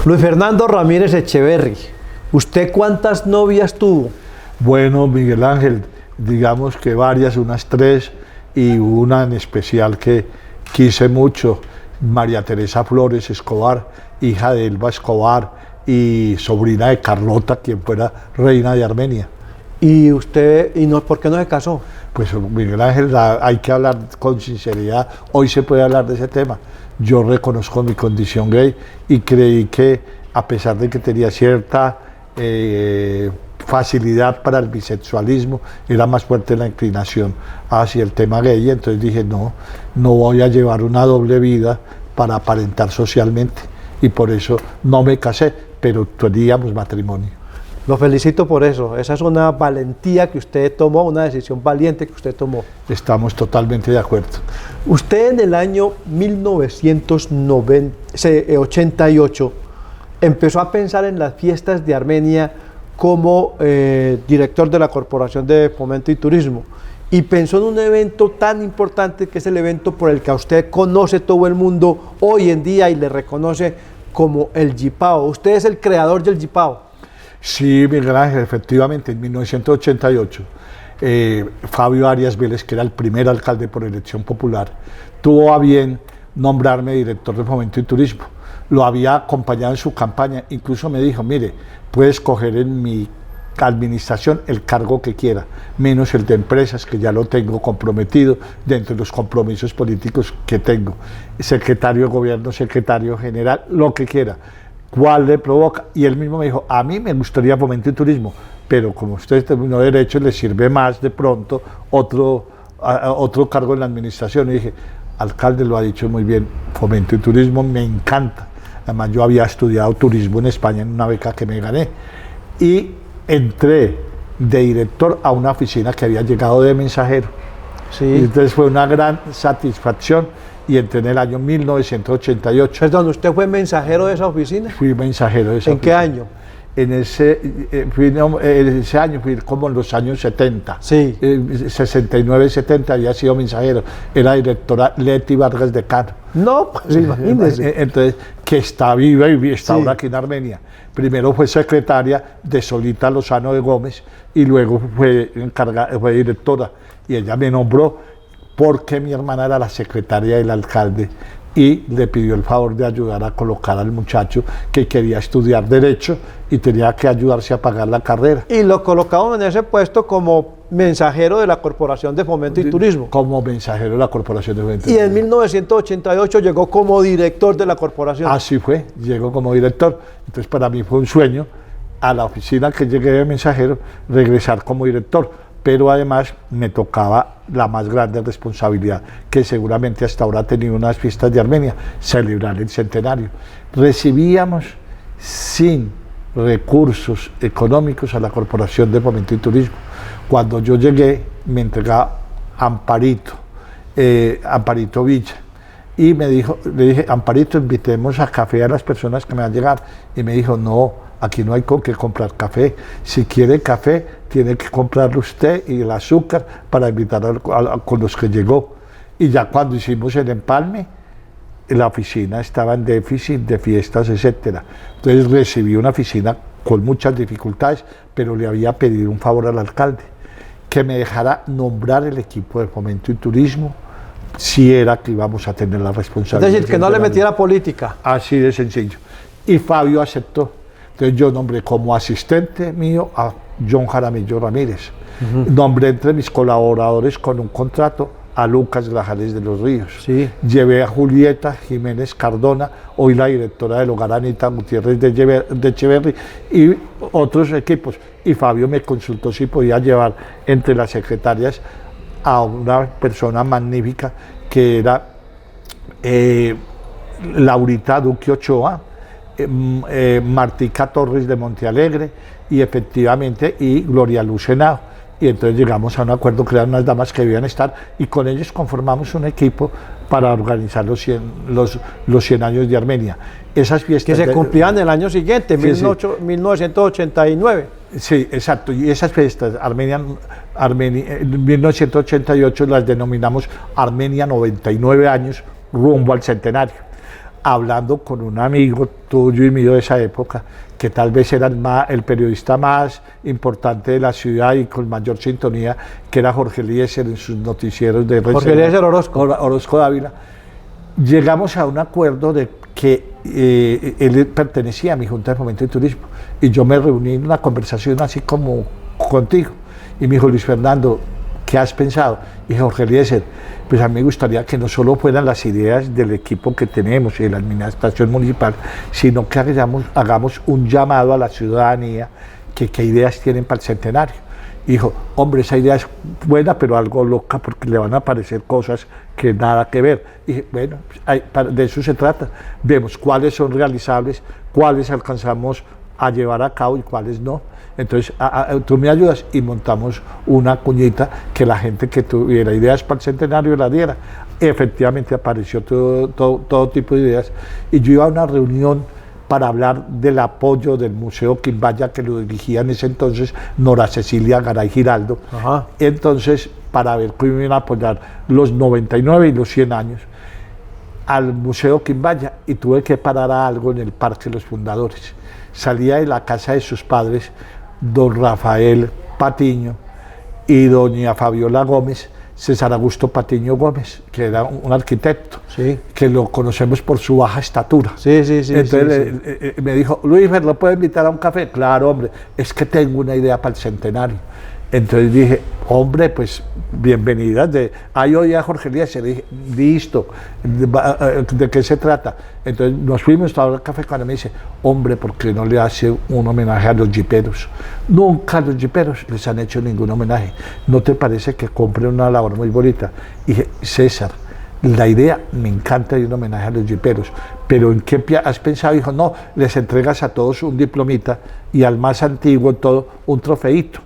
Luis Fernando Ramírez Echeverry, ¿usted cuántas novias tuvo? Bueno, Miguel Ángel, digamos que varias, unas 3, y una en especial que quise mucho, María Teresa Flores Escobar, hija de Elba Escobar y sobrina de Carlota, quien fuera reina de Armenia. ¿Y usted, por qué no se casó? Pues Miguel Ángel, hay que hablar con sinceridad, hoy se puede hablar de ese tema. Yo reconozco mi condición gay y creí que, a pesar de que tenía cierta facilidad para el bisexualismo, era más fuerte la inclinación hacia el tema gay. Entonces dije, no voy a llevar una doble vida para aparentar socialmente, y por eso no me casé, pero teníamos matrimonio. Lo felicito por eso. Esa es una valentía que usted tomó, una decisión valiente que usted tomó. Estamos totalmente de acuerdo. Usted en el año 1988 empezó a pensar en las fiestas de Armenia como director de la Corporación de Fomento y Turismo, y pensó en un evento tan importante que es el evento por el que a usted conoce todo el mundo hoy en día y le reconoce como el Yipao. Usted es el creador del Yipao. Sí, Miguel Ángel, efectivamente, en 1988, Fabio Arias Vélez, que era el primer alcalde por elección popular, tuvo a bien nombrarme director de Fomento y Turismo. Lo había acompañado en su campaña, incluso me dijo, mire, puede escoger en mi administración el cargo que quiera, menos el de empresas, que ya lo tengo comprometido dentro de los compromisos políticos que tengo. Secretario de Gobierno, secretario general, lo que quiera. ¿Cuál le provoca? Y él mismo me dijo, a mí me gustaría Fomento y Turismo, pero como usted terminó Derecho, le sirve más de pronto otro cargo en la administración. Y dije, alcalde, lo ha dicho muy bien, Fomento y Turismo me encanta. Además, yo había estudiado turismo en España en una beca que me gané. Y entré de director a una oficina que había llegado de mensajero. Sí. Y entonces fue una gran satisfacción. Y entré en el año 1988. Perdón, ¿usted fue mensajero de esa oficina? Fui mensajero de esa oficina. ¿En qué año? En ese año fui como en los años 70. Sí. 69, 70 había sido mensajero. Era directora Leti Vargas de Cano. No, pues imagínese. Entonces, que está viva y está Sí. ahora aquí en Armenia. Primero fue secretaria de Solita Lozano de Gómez y luego fue directora. Y ella me nombró porque mi hermana era la secretaria del alcalde y le pidió el favor de ayudar a colocar al muchacho que quería estudiar Derecho y tenía que ayudarse a pagar la carrera. Y lo colocaron en ese puesto como mensajero de la Corporación de Fomento y Turismo. Como mensajero de la Corporación de Fomento. Y en 1988 llegó como director de la corporación. Así fue, llegó como director. Entonces para mí fue un sueño, a la oficina que llegué de mensajero, regresar como director. Pero además me tocaba la más grande responsabilidad, que seguramente hasta ahora ha tenido unas fiestas de Armenia, celebrar el centenario. Recibíamos sin recursos económicos a la Corporación de Fomento y Turismo. Cuando yo llegué, me entregaba Amparito Villa, y le dije, Amparito, invitemos a café a las personas que me van a llegar. Y me dijo, no, aquí no hay con qué comprar café. Si quiere café, tiene que comprarlo usted y el azúcar para invitar con los que llegó. Y ya cuando hicimos el empalme, la oficina estaba en déficit de fiestas, etc. Entonces recibí una oficina con muchas dificultades, pero le había pedido un favor al alcalde, que me dejara nombrar el equipo de Fomento y Turismo, si era que íbamos a tener la responsabilidad. Es decir, que no le metiera política. Así de sencillo. Y Fabio aceptó. Entonces yo nombré como asistente mío a John Jaramillo Ramírez. Nombré entre mis colaboradores con un contrato a Lucas Grajales de los Ríos. Sí. Llevé a Julieta Jiménez Cardona, hoy la directora del hogar Anita Gutiérrez de Echeverry, y otros equipos. Y Fabio me consultó si podía llevar entre las secretarias a una persona magnífica que era Laurita Duque Ochoa, Martica Torres de Montealegre y Gloria Luz Henao. Y entonces llegamos a un acuerdo, crear unas damas que debían estar, y con ellos conformamos un equipo para organizar los 100 años de Armenia. Esas fiestas que se cumplían el año siguiente, sí, 1989. Sí, exacto. Y esas fiestas, en 1988 las denominamos Armenia 99 años, rumbo al centenario. hablando con un amigo tuyo y mío de esa época, que tal vez era el periodista más importante de la ciudad y con mayor sintonía, que era Jorge Eliezer en sus noticieros de Jorge Eliezer Orozco. Orozco Dávila. Llegamos a un acuerdo de que él pertenecía a mi Junta de Fomento y Turismo, y yo me reuní en una conversación así como contigo, y me dijo: Luis Fernando, ¿qué has pensado? Y dije: Jorge Eliezer, pues a mí me gustaría que no solo fueran las ideas del equipo que tenemos y de la administración municipal, sino que hagamos un llamado a la ciudadanía, que qué ideas tienen para el centenario. Y dijo: hombre, esa idea es buena, pero algo loca, porque le van a aparecer cosas que nada que ver. Y dije: bueno, de eso se trata. Vemos cuáles son realizables, cuáles alcanzamos a llevar a cabo y cuáles no. Entonces, tú me ayudas, y montamos una cuñita que la gente que tuviera ideas para el centenario la diera. Efectivamente apareció todo tipo de ideas, y yo iba a una reunión para hablar del apoyo del Museo Quimbaya, que lo dirigía en ese entonces Nora Cecilia Garay Giraldo. Ajá. Entonces, para ver cómo iban a apoyar los 99 y los 100 años al Museo Quimbaya, y tuve que parar a algo en el Parque de los Fundadores. Salía de la casa de sus padres, don Rafael Patiño y doña Fabiola Gómez, César Augusto Patiño Gómez, que era un arquitecto, sí, que lo conocemos por su baja estatura. Sí, sí, sí. Entonces sí. Me dijo: Luis, ¿lo puedo invitar a un café? Claro, hombre, es que tengo una idea para el centenario. Entonces dije: hombre, pues bienvenida. Ahí oí a Jorge Eliezer, dije: listo, ¿de qué se trata? Entonces nos fuimos a tomar café, cuando me dice: hombre, ¿por qué no le hace un homenaje a los jiperos? Nunca a los jiperos les han hecho ningún homenaje. ¿No te parece que compre una labor muy bonita? Y dije: César, la idea me encanta de un homenaje a los jiperos, pero ¿en qué has pensado? Dijo: no, les entregas a todos un diplomita y al más antiguo todo un trofeito.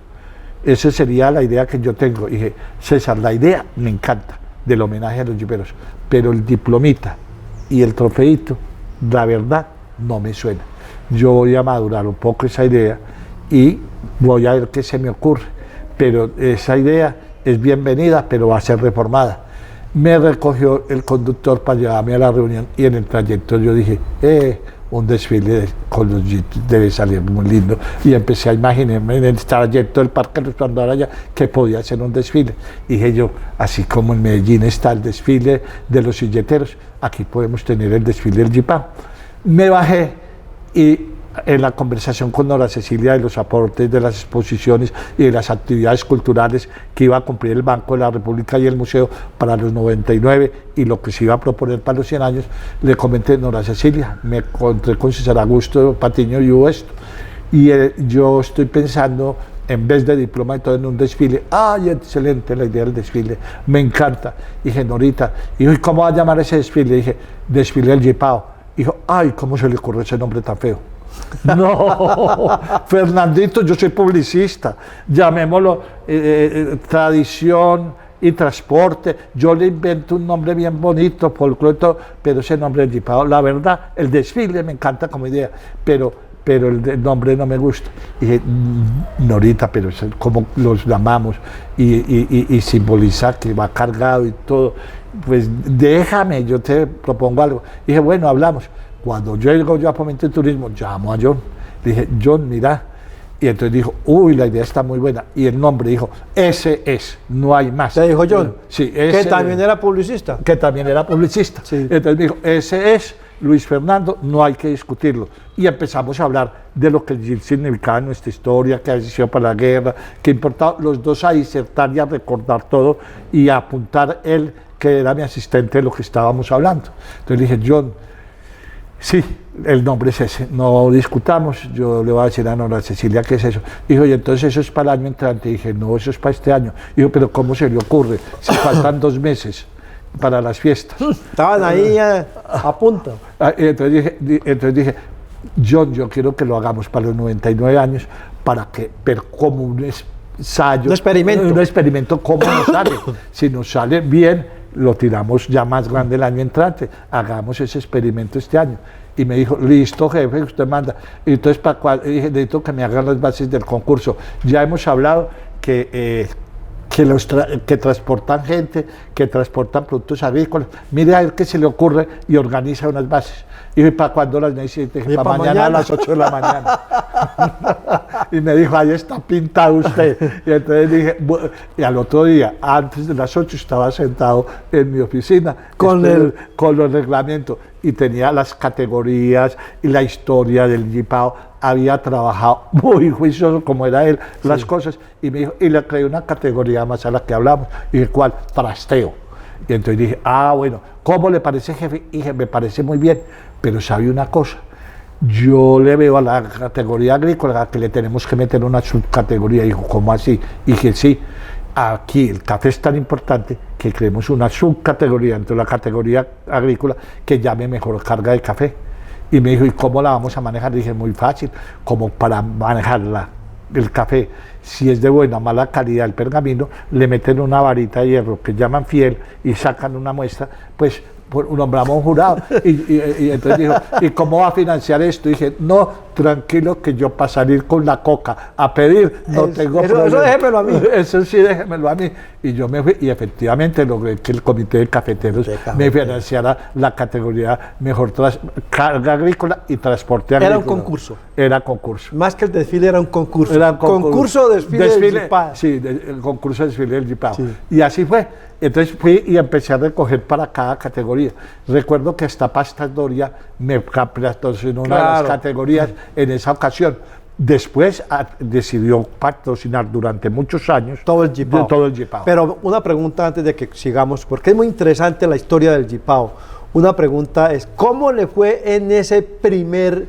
Esa sería la idea que yo tengo. Y dije: César, la idea me encanta del homenaje a los jiperos, pero el diplomita y el trofeito, la verdad, no me suena. Yo voy a madurar un poco esa idea y voy a ver qué se me ocurre, pero esa idea es bienvenida, pero va a ser reformada. Me recogió el conductor para llevarme a la reunión, y en el trayecto yo dije: un desfile con los jeeps debe salir muy lindo, y empecé a imaginarme en el trayecto del Parque Resplandor allá que podía ser un desfile. Y dije yo: así como en Medellín está el desfile de los silleteros, aquí podemos tener el desfile del jipao. Me bajé, y en la conversación con Nora Cecilia de los aportes de las exposiciones y de las actividades culturales que iba a cumplir el Banco de la República y el Museo para los 99 y lo que se iba a proponer para los 100 años, le comenté: Nora Cecilia, me encontré con César Augusto Patiño y hubo esto, y yo estoy pensando, en vez de diploma y todo, en un desfile. ¡Ay, excelente la idea del desfile! Me encanta. Dije: Norita, y ¿cómo va a llamar ese desfile? Dije: desfile del jipao. Dijo: ¡ay, cómo se le ocurre ese nombre tan feo! No, Fernandito, yo soy publicista, llamémoslo tradición y transporte. Yo le invento un nombre bien bonito, folclore, pero ese nombre es jipao. La verdad, el desfile me encanta como idea, pero el nombre no me gusta. Y dije: Norita, pero es como los llamamos y simboliza que va cargado y todo. Pues déjame, yo te propongo algo. Y dije: bueno, hablamos. Cuando llego yo a Fomento y Turismo, llamo a John. Le dije: John, mira. Y entonces dijo: uy, la idea está muy buena. Y el nombre dijo: ese es, no hay más. ¿Te dijo John? Sí. Que también era publicista. Que también era publicista. Sí. Entonces me dijo: ese es, Luis Fernando, no hay que discutirlo. Y empezamos a hablar de lo que el significaba en nuestra historia, que había sido para la guerra, que importaba los dos a disertar y a recordar todo y a apuntar él, que era mi asistente, de lo que estábamos hablando. Entonces le dije: John, sí, el nombre es ese, no discutamos. Yo le voy a decir a Nora Cecilia qué es eso. Dijo: y entonces eso es para el año entrante. Dije: no, eso es para este año. Dijo: pero ¿cómo se le ocurre? Si faltan 2 meses para las fiestas. Estaban ahí a punto. Entonces dije: John, yo quiero que lo hagamos para los 99 años, para que ver como un ensayo, un experimento, cómo nos sale. Si nos sale bien, lo tiramos ya más grande el año entrante, hagamos ese experimento este año. Y me dijo: listo, jefe, usted manda. Y entonces, ¿para cuál? Y dije: necesito que me hagan las bases del concurso. Ya hemos hablado que transportan gente, que transportan productos agrícolas. Mire a ver qué se le ocurre y organiza unas bases. Y ¿para cuándo las necesito? ¿Y Para pa' mañana a las 8 de la mañana. Y me dijo, ahí está pintado usted. Y entonces dije, y al otro día, antes de las 8, estaba sentado en mi oficina con los reglamentos y tenía las categorías y la historia del Jipao. Había trabajado muy juicioso como era él, las cosas, y me dijo, y le creé una categoría más a la que hablamos. Y dije, ¿cuál? Trasteo. Y entonces dije, bueno, ¿cómo le parece, jefe? Y dije, me parece muy bien, pero ¿sabe una cosa? Yo le veo a la categoría agrícola que le tenemos que meter una subcategoría. Dijo, ¿cómo así? Y dije, sí, aquí el café es tan importante que creemos una subcategoría dentro de la categoría agrícola que llame mejor carga de café. Y me dijo, ¿y cómo la vamos a manejar? Dije, muy fácil, como para manejarla, el café, si es de buena o mala calidad el pergamino, le meten una varita de hierro que llaman fiel y sacan una muestra, pues nombramos un jurado. Y entonces dijo, ¿y cómo va a financiar esto? Y dije, no, tranquilo, que yo para salir con la coca a pedir no tengo problema. Eso déjemelo a mí. Eso sí, déjemelo a mí. Y yo me fui y efectivamente logré que el comité de cafeteros me financiara la categoría mejor carga agrícola y transporte agrícola. Era un concurso. Era concurso. Más que el desfile era un concurso. Era un concurso desfile del Jipao. Sí, el concurso de desfile del Jipao. Sí. Y así fue. Entonces fui y empecé a recoger para cada categoría. Recuerdo que hasta Pastas Doria me patrocinó una de las categorías en esa ocasión. Después decidió patrocinar durante muchos años todo el Jipao. Todo el Jipao. Pero una pregunta antes de que sigamos, porque es muy interesante la historia del Jipao. Una pregunta es, ¿cómo le fue en ese primer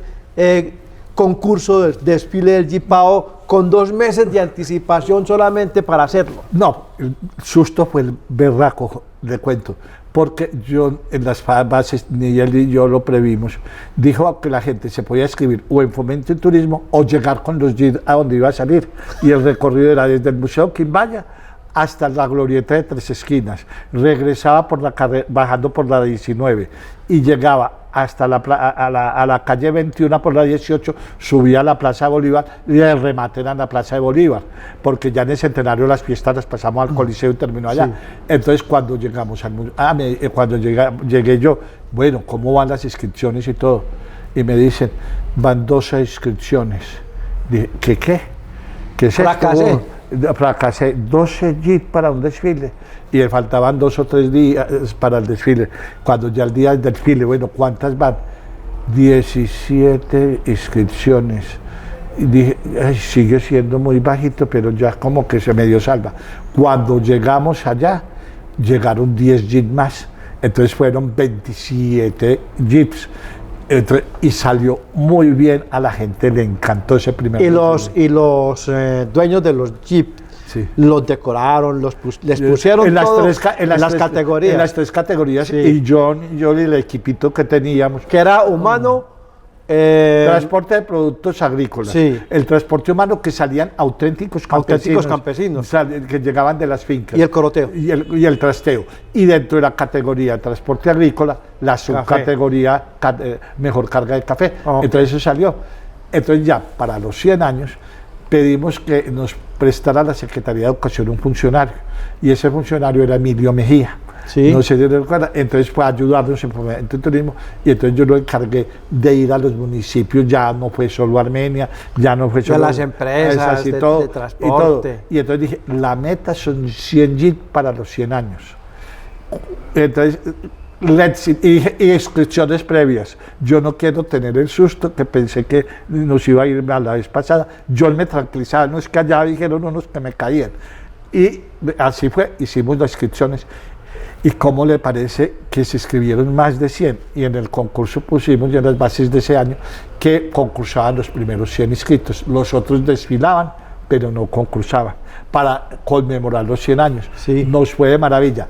concurso del desfile del Jipao con 2 meses de anticipación solamente para hacerlo? No, el susto fue el berraco, le cuento, porque yo en las bases, ni él ni yo lo previmos, dijo que la gente se podía escribir o en Fomento y Turismo o llegar con los jeeps a donde iba a salir, y el recorrido era desde el Museo Quimbaya hasta la glorieta de Tres Esquinas, regresaba por la bajando por la 19 y llegaba hasta a la calle 21 por la 18, subía a la Plaza de Bolívar y el remate era en la Plaza de Bolívar, porque ya en el centenario las fiestas las pasamos al Coliseo y terminó allá. Sí. Entonces cuando llegamos cuando llegué yo, bueno, ¿cómo van las inscripciones y todo? Y me dicen, van 12 inscripciones. Dije, ¿qué? ¿Qué es esto? Fracasé, 12 jeeps para un desfile y le faltaban 2 o 3 días para el desfile. Cuando ya el día del desfile, bueno, ¿cuántas van? 17 inscripciones. Y dije, sigue siendo muy bajito, pero ya como que se medio salva. Cuando llegamos allá, llegaron 10 jeeps más, entonces fueron 27 jeeps. Y salió muy bien, a la gente le encantó ese primer desfile. Y los dueños de los jeeps, sí, los decoraron, les pusieron en las categorías. En las 3 categorías, sí. Y yo y el equipito que teníamos. Que era humano, transporte de productos agrícolas, sí. El transporte humano, que salían auténticos campesinos, que llegaban de las fincas, y el coroteo y el trasteo, y dentro de la categoría de transporte agrícola la subcategoría mejor carga de café. Entonces eso salió. Entonces ya para los 100 años pedimos que nos prestara la Secretaría de Educación un funcionario, y ese funcionario era Emilio Mejía. Sí. No sé si recuerda. Entonces fue a ayudarnos en Fomento y Turismo, y entonces yo lo encargué de ir a los municipios. Ya no fue solo Armenia, ya no fue solo las empresas de transporte. Y entonces dije, la meta son 100 jeeps para los 100 años. Entonces, y inscripciones previas. Yo no quiero tener el susto que pensé que nos iba a ir a la vez pasada. Yo me tranquilizaba, no es que allá dijeron unos que me caían. Y así fue, hicimos las inscripciones. ¿Y cómo le parece que se inscribieron más de 100? Y en el concurso pusimos ya en las bases de ese año que concursaban los primeros 100 inscritos. Los otros desfilaban, pero no concursaban, para conmemorar los 100 años. Sí. Nos fue de maravilla.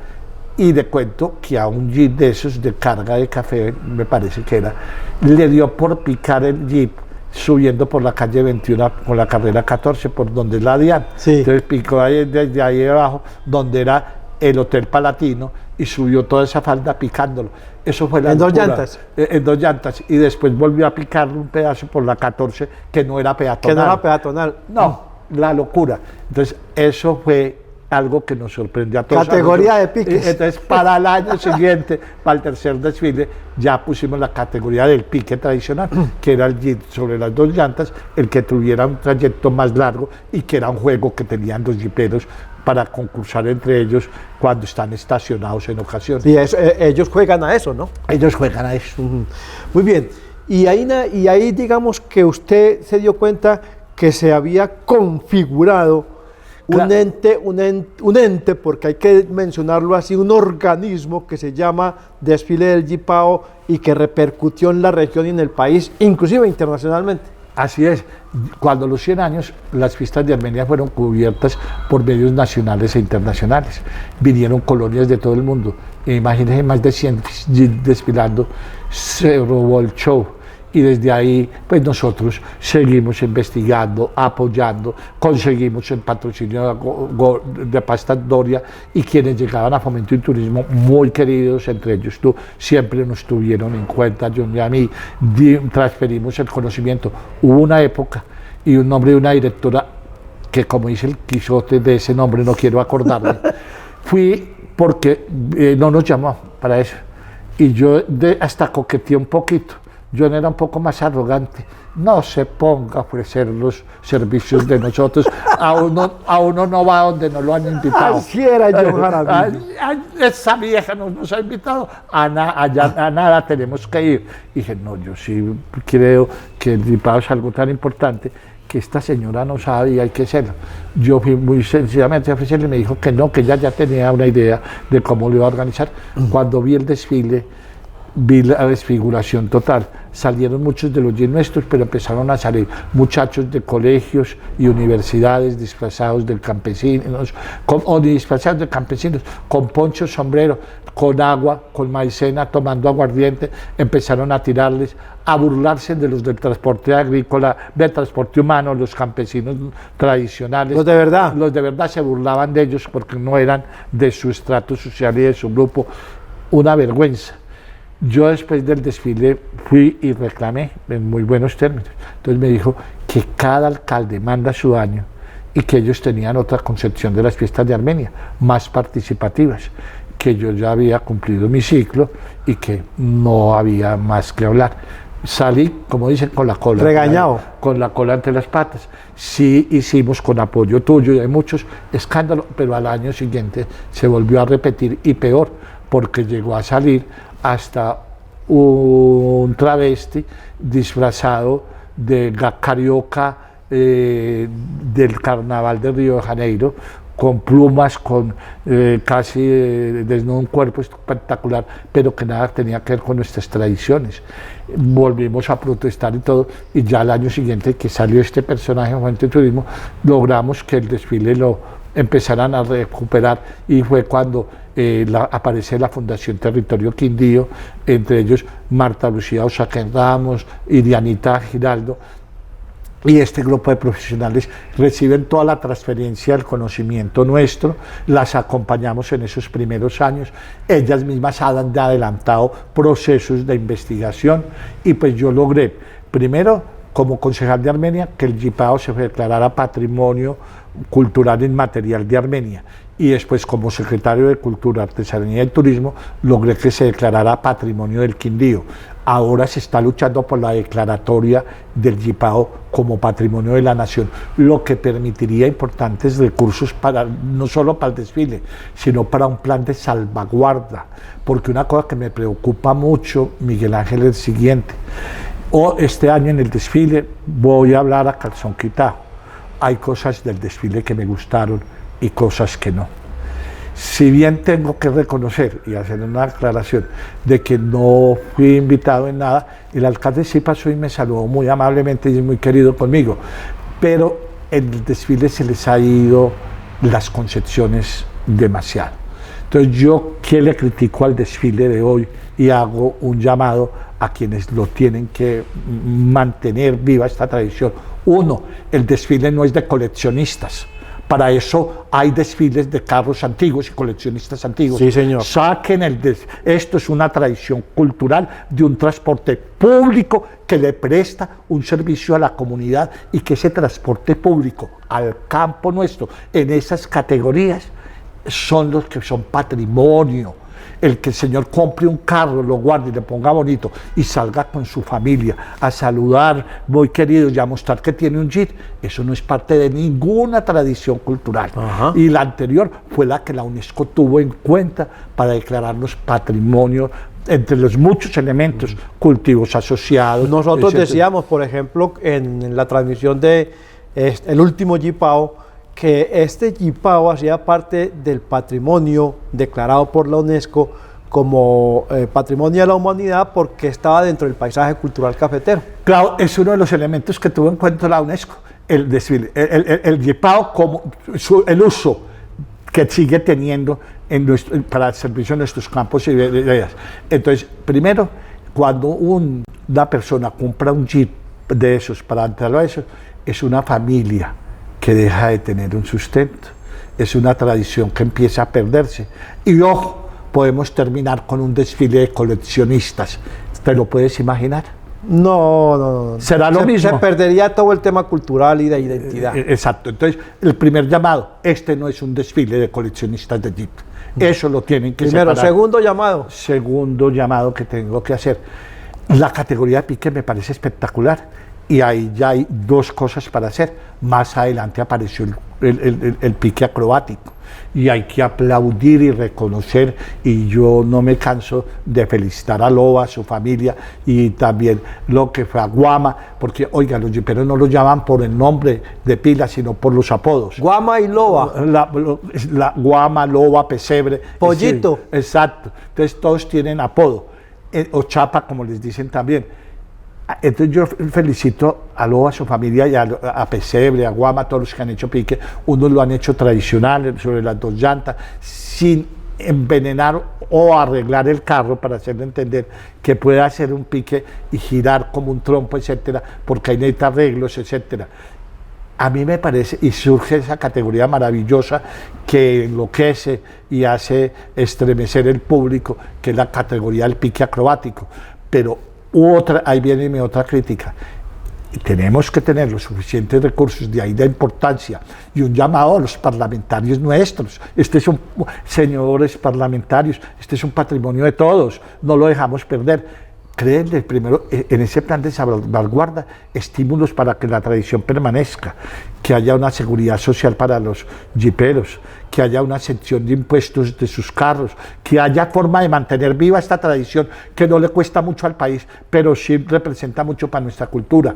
Y le cuento que a un jeep de esos de carga de café, me parece que era, le dio por picar el jeep subiendo por la calle 21, por la carrera 14, por donde es la DIAN. Sí. Entonces picó desde ahí abajo, donde era el Hotel Palatino, y subió toda esa falda picándolo. Eso fue la locura. 2 llantas. En 2 llantas. Y después volvió a picarle un pedazo por la 14, que no era peatonal. Que no era peatonal. No, la locura. Entonces, eso fue algo que nos sorprendió a todos. Categoría de piques. Entonces, para el año siguiente, para el tercer desfile, ya pusimos la categoría del pique tradicional, que era el jeep sobre las dos llantas, el que tuviera un trayecto más largo y que era un juego que tenían los jiperos para concursar entre ellos cuando están estacionados en ocasiones. Y eso, ellos juegan a eso, ¿no? Ellos juegan a eso. Muy bien. Y ahí digamos que usted se dio cuenta que se había configurado Claro. un ente, porque hay que mencionarlo así, un organismo que se llama Desfile del Jipao y que repercutió en la región y en el país, inclusive internacionalmente. Así es, cuando los 100 años, las fiestas de Armenia fueron cubiertas por medios nacionales e internacionales. Vinieron colonias de todo el mundo. Imagínense, más de 100 desfilando, se robó el show. Y desde ahí, pues nosotros seguimos investigando, apoyando, conseguimos el patrocinio de Pasta Doria y quienes llegaban a Fomento y Turismo, muy queridos, entre ellos tú, siempre nos tuvieron en cuenta, John y a mí, transferimos el conocimiento. Hubo una época y un nombre de una directora que, como dice el Quijote, de ese nombre no quiero acordarme, fui porque no nos llamó para eso y yo hasta coqueteé un poquito. Yo era un poco más arrogante. No se ponga a ofrecer los servicios de nosotros. A uno no va donde no lo han invitado. Así era John Jaramillo. Esa vieja no nos ha invitado. A nada tenemos que ir. Y dije, no, yo sí creo que el Jipao es algo tan importante que esta señora no sabe y hay que hacerlo. Yo fui muy sencillamente a ofrecerle y me dijo que no, que ella ya tenía una idea de cómo lo iba a organizar. Cuando vi el desfile, vi la desfiguración total. Salieron muchos de los jeans nuestros, pero empezaron a salir muchachos de colegios y universidades disfrazados de campesinos, o disfrazados de campesinos, con ponchos, sombrero, con agua, con maicena, tomando aguardiente. Empezaron a tirarles, a burlarse de los del transporte agrícola, del transporte humano, los campesinos tradicionales. Los de verdad. Los de verdad se burlaban de ellos porque no eran de su estrato social y de su grupo. Una vergüenza. Yo después del desfile fui y reclamé en muy buenos términos. Entonces me dijo que cada alcalde manda su año y que ellos tenían otra concepción de las fiestas de Armenia, más participativas, que yo ya había cumplido mi ciclo y que no había más que hablar. Salí, como dicen, con la cola. Regañado. Con la cola entre las patas. Sí hicimos con apoyo tuyo y hay muchos escándalos, pero al año siguiente se volvió a repetir y peor, porque llegó a salir hasta un travesti disfrazado de carioca del carnaval de Río de Janeiro, con plumas, con casi desnudo, un cuerpo espectacular, pero que nada tenía que ver con nuestras tradiciones. Volvimos a protestar y todo, y ya al año siguiente que salió este personaje en Fomento y Turismo, logramos que el desfile lo empezaran a recuperar, y fue cuando aparece la Fundación Territorio Quindío, entre ellos Marta Lucía Osaquén Ramos y Dianita Giraldo, y este grupo de profesionales reciben toda la transferencia del conocimiento nuestro, las acompañamos en esos primeros años, ellas mismas han adelantado procesos de investigación, y pues yo logré, primero como concejal de Armenia, que el Jipao se declarara Patrimonio Cultural Inmaterial de Armenia, y después como secretario de Cultura, Artesanía y Turismo logré que se declarara Patrimonio del Quindío. Ahora se está luchando por la declaratoria del Jipao como Patrimonio de la Nación, lo que permitiría importantes recursos no solo para el desfile, sino para un plan de salvaguarda, porque una cosa que me preocupa mucho, Miguel Ángel, es el siguiente. Este año en el desfile voy a hablar a calzón quitado. Hay cosas del desfile que me gustaron y cosas que no. Si bien tengo que reconocer y hacer una aclaración de que no fui invitado en nada, el alcalde sí pasó y me saludó muy amablemente y es muy querido conmigo, pero en el desfile se les ha ido las concepciones demasiado. Entonces yo, ¿qué le critico al desfile de hoy? Y hago un llamado a quienes lo tienen que mantener viva esta tradición. Uno, el desfile no es de coleccionistas. Para eso hay desfiles de carros antiguos y coleccionistas antiguos. Sí, señor. Saquen esto es una tradición cultural de un transporte público que le presta un servicio a la comunidad, y que ese transporte público al campo nuestro en esas categorías son los que son patrimonio. El que el señor compre un carro, lo guarde y le ponga bonito y salga con su familia a saludar, muy queridos, y a mostrar que tiene un jeep, eso no es parte de ninguna tradición cultural. Ajá. Y la anterior fue la que la UNESCO tuvo en cuenta para declararlos patrimonio entre los muchos elementos, cultivos asociados. Nosotros etcétera. decíamos, por ejemplo, en la transmisión de el último Jipao, que este Jipao hacía parte del patrimonio declarado por la UNESCO como patrimonio de la humanidad porque estaba dentro del paisaje cultural cafetero. Claro, es uno de los elementos que tuvo en cuenta la UNESCO, el desfile, el Jipao, como el uso que sigue teniendo para el servicio de nuestros campos y ideas. Entonces, primero, cuando una persona compra un jeep de esos para entrarlo a eso, es una familia que deja de tener un sustento, es una tradición que empieza a perderse. Y ojo, podemos terminar con un desfile de coleccionistas. ¿Te lo puedes imaginar? No. ¿Será lo mismo? Se perdería todo el tema cultural y de identidad. Exacto. Entonces, el primer llamado, este no es un desfile de coleccionistas de jeep. Eso lo tienen que Primero, separar. segundo llamado. Segundo llamado que tengo que hacer. La categoría de pique me parece espectacular. Y ahí ya hay dos cosas para hacer. Más adelante apareció el pique acrobático y hay que aplaudir y reconocer, y yo no me canso de felicitar a Loba, a su familia, y también lo que fue a Guama, porque oiga, los jiperos no los llaman por el nombre de pila, sino por los apodos. Guama y Loba. La Guama, Loba, Pesebre. Pollito. Exacto. Entonces todos tienen apodo, o chapa, como les dicen también. Entonces yo felicito a Loba, a su familia, y a Pesebre, a Guama, a todos los que han hecho pique. Unos lo han hecho tradicional, sobre las dos llantas, sin envenenar o arreglar el carro, para hacerle entender que puede hacer un pique y girar como un trompo, etcétera, porque ahí necesita arreglos, etcétera. A mí me parece, y surge esa categoría maravillosa que enloquece y hace estremecer el público, que es la categoría del pique acrobático. Pero ahí viene mi otra crítica. Tenemos que tener los suficientes recursos, de ahí la importancia, y un llamado a los parlamentarios nuestros. Señores parlamentarios, este es un patrimonio de todos, no lo dejamos perder. Créanle, primero, en ese plan de salvaguarda, estímulos para que la tradición permanezca, que haya una seguridad social para los jiperos, que haya una sección de impuestos de sus carros, que haya forma de mantener viva esta tradición que no le cuesta mucho al país, pero sí representa mucho para nuestra cultura.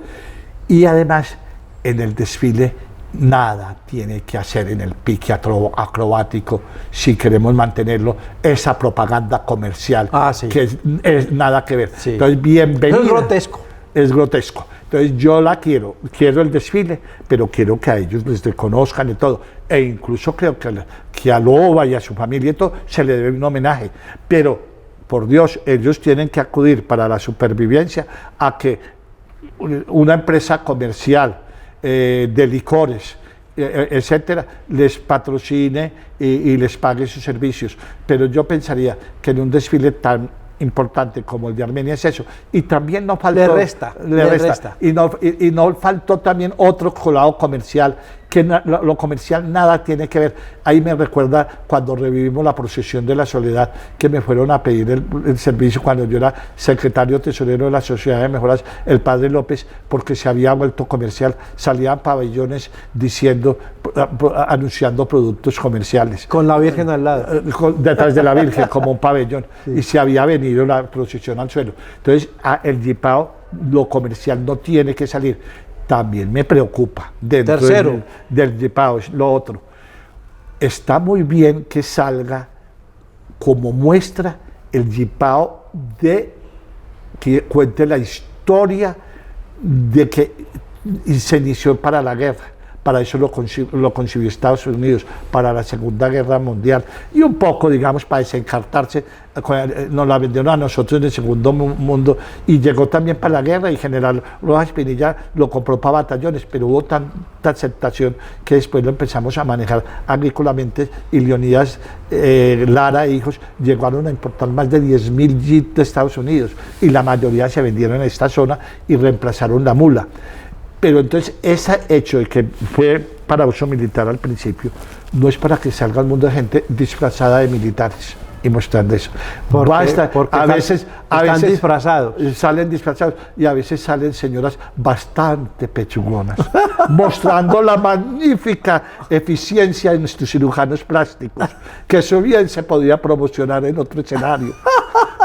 Y además, en el desfile, nada tiene que hacer en el pique acrobático, si queremos mantenerlo, esa propaganda comercial, que es nada que ver. Sí. Entonces, bienvenido. Es grotesco. Es grotesco. Entonces yo la quiero el desfile, pero quiero que a ellos les reconozcan y todo. E incluso creo que a Loba y a su familia y todo se le debe un homenaje. Pero, por Dios, ellos tienen que acudir para la supervivencia a que una empresa comercial de licores, etcétera, les patrocine y les pague sus servicios. Pero yo pensaría que en un desfile tan importante como el de Armenia es eso. Y también no faltó, le resta. Y no faltó también otro colado comercial, que lo comercial nada tiene que ver. Ahí me recuerda cuando revivimos la procesión de la soledad, que me fueron a pedir el servicio cuando yo era secretario tesorero de la Sociedad de Mejoras, el padre López, porque se había vuelto comercial. Salían pabellones anunciando productos comerciales. Con la Virgen al lado. Detrás de la Virgen, como un pabellón. Sí. Y se había venido la procesión al suelo. Entonces, el Jipao, lo comercial no tiene que salir. También me preocupa dentro del Jipao, lo otro. Está muy bien que salga como muestra el Jipao que cuente la historia de que se inició para la guerra. Para eso lo concibió Estados Unidos, para la Segunda Guerra Mundial, y un poco, digamos, para desencartarse, nos la vendieron a nosotros en el Segundo Mundo, y llegó también para la guerra, y General Rojas Pinilla lo compró para batallones, pero hubo tanta aceptación que después lo empezamos a manejar agrícolamente, y Leonidas Lara e hijos llegaron a importar más de 10.000 jeeps de Estados Unidos, y la mayoría se vendieron en esta zona y reemplazaron la mula. Pero entonces ese hecho de que fue para uso militar al principio, no es para que salga al mundo de gente disfrazada de militares y mostrando eso. Porque a veces disfrazados. Salen disfrazados y a veces salen señoras bastante pechugonas, mostrando la magnífica eficiencia de nuestros cirujanos plásticos, que eso bien se podía promocionar en otro escenario,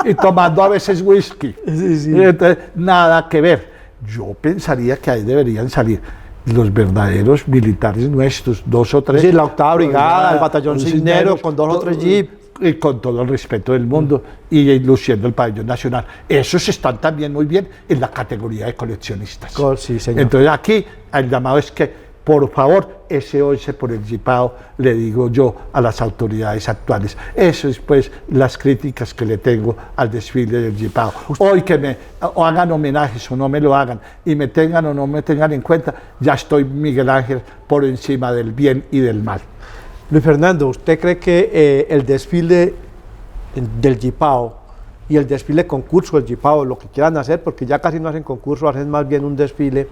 y tomando a veces whisky. Sí. Entonces, nada que ver. Yo pensaría que ahí deberían salir los verdaderos militares nuestros, 2 o 3. Sí, la 8ª Brigada, el Batallón Cisneros, con 2 o 3 jeeps. Y con todo el respeto del mundo, y luciendo el pabellón nacional. Esos están también muy bien en la categoría de coleccionistas. Sí, señor. Entonces aquí el llamado es que, por favor, ese 11 por el Jipao, le digo yo a las autoridades actuales. Eso es pues las críticas que le tengo al desfile del Jipao. Hoy que me hagan homenajes o no me lo hagan, y me tengan o no me tengan en cuenta, ya estoy, Miguel Ángel, por encima del bien y del mal. Luis Fernando, ¿usted cree que el desfile del Jipao y el desfile concurso del Jipao, lo que quieran hacer, porque ya casi no hacen concurso, hacen más bien un desfile,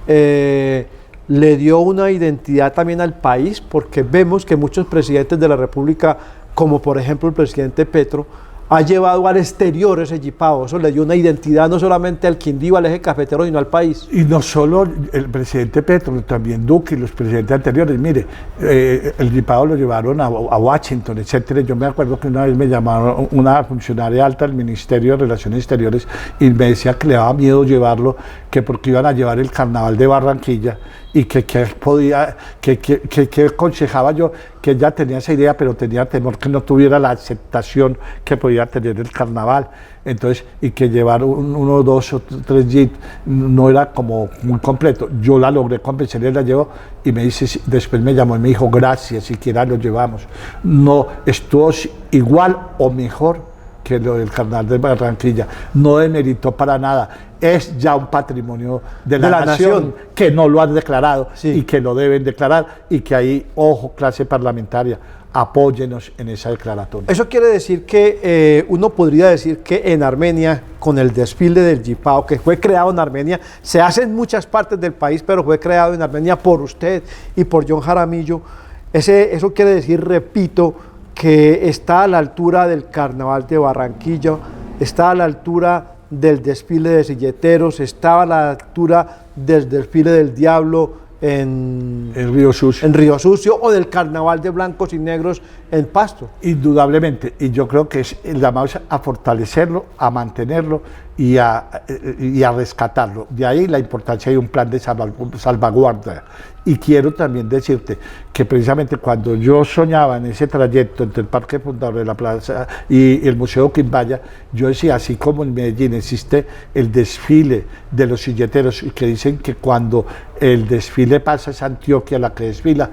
le dio una identidad también al país? Porque vemos que muchos presidentes de la República, como por ejemplo el presidente Petro, ha llevado al exterior ese Jipao. Eso le dio una identidad no solamente al Quindío, al eje cafetero, sino al país. Y no solo el presidente Petro, también Duque y los presidentes anteriores. Mire, el Jipao lo llevaron a Washington, etcétera. Yo me acuerdo que una vez me llamaron una funcionaria alta del Ministerio de Relaciones Exteriores y me decía que le daba miedo llevarlo, que porque iban a llevar el Carnaval de Barranquilla, y que aconsejaba yo, que ella tenía esa idea, pero tenía temor que no tuviera la aceptación que podía tener el carnaval. Entonces, y que llevar 1, 2 o 3 jeeps no era como muy completo. Yo la logré convencer, la llevó, y me dice, después me llamó y me dijo, gracias, siquiera lo llevamos. No, estuvo igual o mejor que lo del Carnaval de Barranquilla. No demeritó para nada. Es ya un patrimonio de la nación que no lo han declarado, sí, y que lo deben declarar, y que ahí, ojo, clase parlamentaria, apóyenos en esa declaratoria. Eso quiere decir que uno podría decir que en Armenia, con el desfile del Jipao, que fue creado en Armenia, se hace en muchas partes del país, pero fue creado en Armenia por usted y por John Jaramillo. Eso quiere decir, repito, que está a la altura del Carnaval de Barranquilla, está a la altura del desfile de silleteros, está a la altura del desfile del Diablo en Río Sucio, o del Carnaval de Blancos y Negros en Pasto. Indudablemente, y yo creo que el llamado es a fortalecerlo, a mantenerlo y a rescatarlo. De ahí la importancia de un plan de salvaguarda. Y quiero también decirte que precisamente cuando yo soñaba en ese trayecto entre el Parque Fundador de la Plaza y el Museo Quimbaya, yo decía, así como en Medellín existe el desfile de los silleteros, y que dicen que cuando el desfile pasa es Antioquia la que desfila,